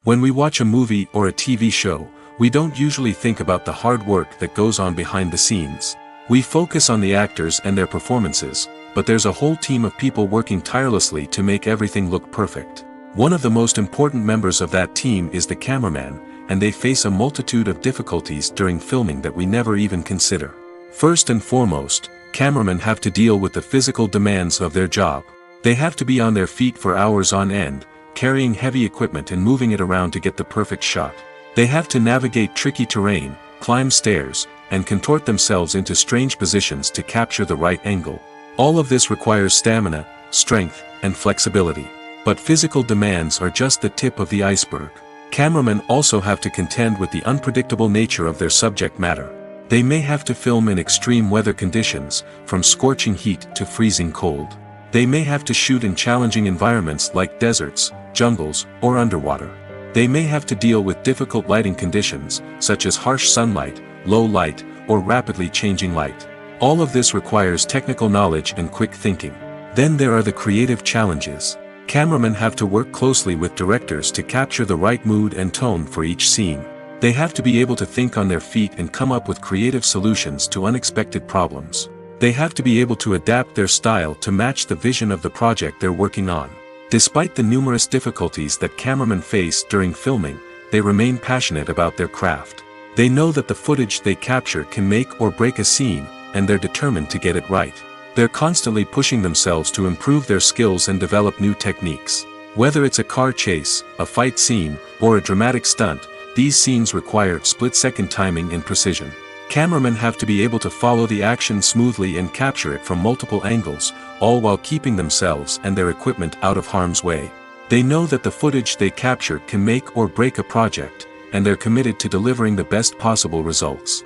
When we watch a movie or a TV show, we don't usually think about the hard work that goes on behind the scenes. We focus on the actors and their performances, but there's a whole team of people working tirelessly to make everything look perfect. One of the most important members of that team is the cameraman, and they face a multitude of difficulties during filming that we never even consider. First and foremost, cameramen have to deal with the physical demands of their job. They have to be on their feet for hours on end, carrying heavy equipment and moving it around to get the perfect shot. They have to navigate tricky terrain, climb stairs, and contort themselves into strange positions to capture the right angle. All of this requires stamina, strength, and flexibility. But physical demands are just the tip of the iceberg. Cameramen also have to contend with the unpredictable nature of their subject matter. They may have to film in extreme weather conditions, from scorching heat to freezing cold. They may have to shoot in challenging environments like deserts, jungles, or underwater. They may have to deal with difficult lighting conditions, such as harsh sunlight, low light, or rapidly changing light. All of this requires technical knowledge and quick thinking. Then there are the creative challenges. Cameramen have to work closely with directors to capture the right mood and tone for each scene. They have to be able to think on their feet and come up with creative solutions to unexpected problems. They have to be able to adapt their style to match the vision of the project they're working on. Despite the numerous difficulties that cameramen face during filming, they remain passionate about their craft. They know that the footage they capture can make or break a scene, and they're determined to get it right. They're constantly pushing themselves to improve their skills and develop new techniques. Whether it's a car chase, a fight scene, or a dramatic stunt, these scenes require split-second timing and precision. Cameramen have to be able to follow the action smoothly and capture it from multiple angles, all while keeping themselves and their equipment out of harm's way. They know that the footage they capture can make or break a project, and they're committed to delivering the best possible results.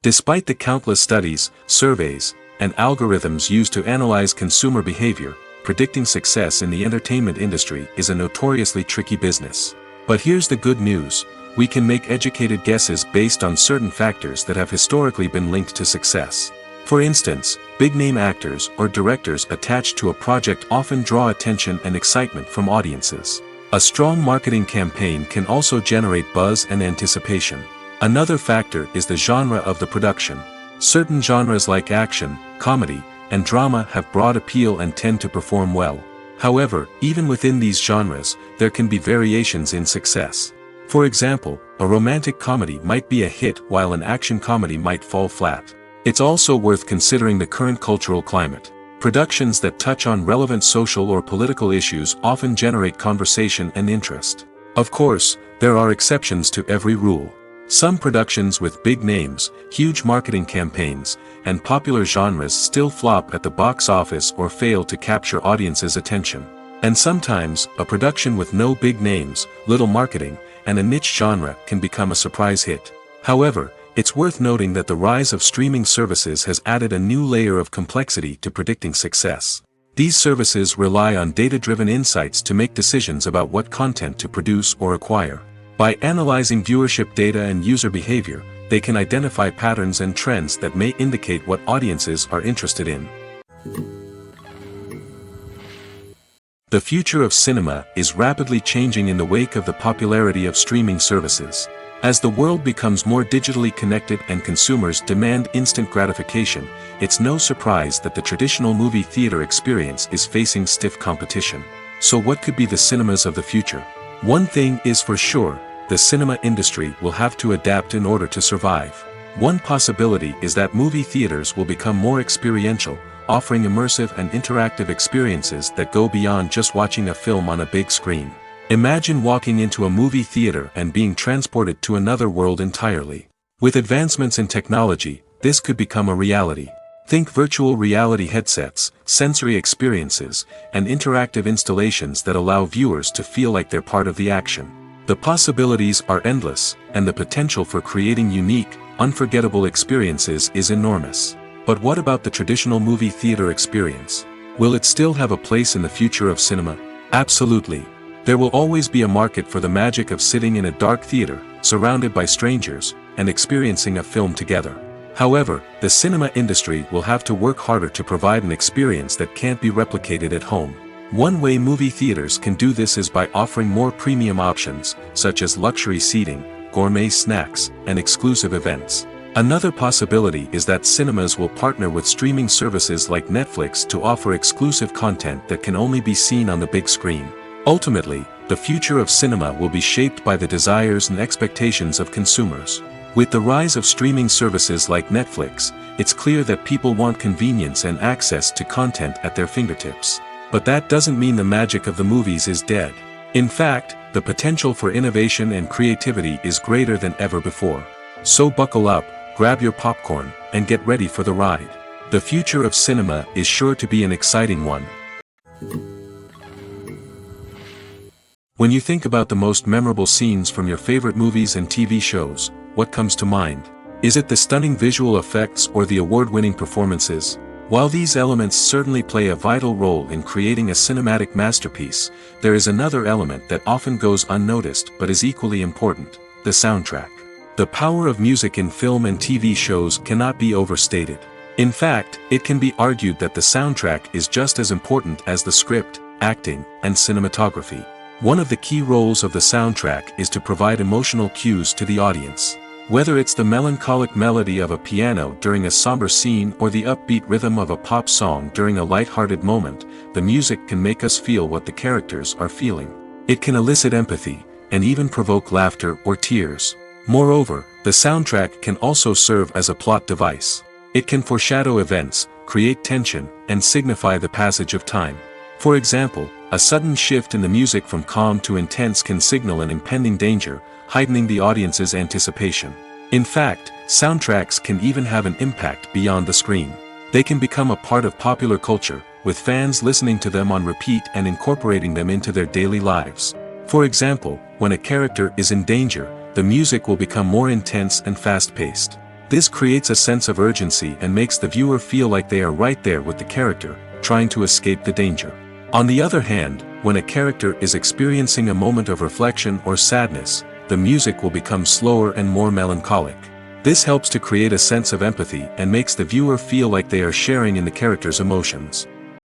Despite the countless studies, surveys, and algorithms used to analyze consumer behavior, predicting success in the entertainment industry is a notoriously tricky business. But here's the good news: we can make educated guesses based on certain factors that have historically been linked to success. For instance, big-name actors or directors attached to a project often draw attention and excitement from audiences. A strong marketing campaign can also generate buzz and anticipation. Another factor is the genre of the production. Certain genres like action, comedy, and drama have broad appeal and tend to perform well. However, even within these genres, there can be variations in success. For example, a romantic comedy might be a hit while an action comedy might fall flat. It's also worth considering the current cultural climate. productions that touch on relevant social or political issues often generate conversation and interest. Of course, there are exceptions to every rule. Some productions with big names, huge marketing campaigns, and popular genres still flop at the box office or fail to capture audiences' attention. And sometimes, a production with no big names, little marketing, and a niche genre can become a surprise hit. However, it's worth noting that the rise of streaming services has added a new layer of complexity to predicting success. These services rely on data-driven insights to make decisions about what content to produce or acquire. By analyzing viewership data and user behavior, they can identify patterns and trends that may indicate what audiences are interested in. The future of cinema is rapidly changing in the wake of the popularity of streaming services. As the world becomes more digitally connected and consumers demand instant gratification, it's no surprise that the traditional movie theater experience is facing stiff competition. So what could be the cinemas of the future? One thing is for sure, the cinema industry will have to adapt in order to survive. One possibility is that movie theaters will become more experiential, offering immersive and interactive experiences that go beyond just watching a film on a big screen. Imagine walking into a movie theater and being transported to another world entirely. With advancements in technology, this could become a reality. Think virtual reality headsets, sensory experiences, and interactive installations that allow viewers to feel like they're part of the action. The possibilities are endless, and the potential for creating unique, unforgettable experiences is enormous. But what about the traditional movie theater experience? Will it still have a place in the future of cinema? Absolutely. There will always be a market for the magic of sitting in a dark theater, surrounded by strangers, and experiencing a film together. However, the cinema industry will have to work harder to provide an experience that can't be replicated at home. One way movie theaters can do this is by offering more premium options, such as luxury seating, gourmet snacks, and exclusive events. Another possibility is that cinemas will partner with streaming services like Netflix to offer exclusive content that can only be seen on the big screen. Ultimately, the future of cinema will be shaped by the desires and expectations of consumers. With the rise of streaming services like Netflix, it's clear that people want convenience and access to content at their fingertips. But that doesn't mean the magic of the movies is dead. In fact, the potential for innovation and creativity is greater than ever before. So buckle up, grab your popcorn, and get ready for the ride. The future of cinema is sure to be an exciting one. When you think about the most memorable scenes from your favorite movies and TV shows, what comes to mind? Is it the stunning visual effects or the award-winning performances? While these elements certainly play a vital role in creating a cinematic masterpiece, there is another element that often goes unnoticed but is equally important: the soundtrack. The power of music in film and TV shows cannot be overstated. In fact, it can be argued that the soundtrack is just as important as the script, acting, and cinematography. One of the key roles of the soundtrack is to provide emotional cues to the audience. Whether it's the melancholic melody of a piano during a somber scene or the upbeat rhythm of a pop song during a light-hearted moment, the music can make us feel what the characters are feeling. It can elicit empathy, and even provoke laughter or tears. Moreover, the soundtrack can also serve as a plot device. It can foreshadow events, create tension, and signify the passage of time. For example, a sudden shift in the music from calm to intense can signal an impending danger, heightening the audience's anticipation. In fact, soundtracks can even have an impact beyond the screen. They can become a part of popular culture, with fans listening to them on repeat and incorporating them into their daily lives. For example, when a character is in danger, the music will become more intense and fast-paced. This creates a sense of urgency and makes the viewer feel like they are right there with the character, trying to escape the danger. On the other hand, when a character is experiencing a moment of reflection or sadness, the music will become slower and more melancholic. This helps to create a sense of empathy and makes the viewer feel like they are sharing in the character's emotions.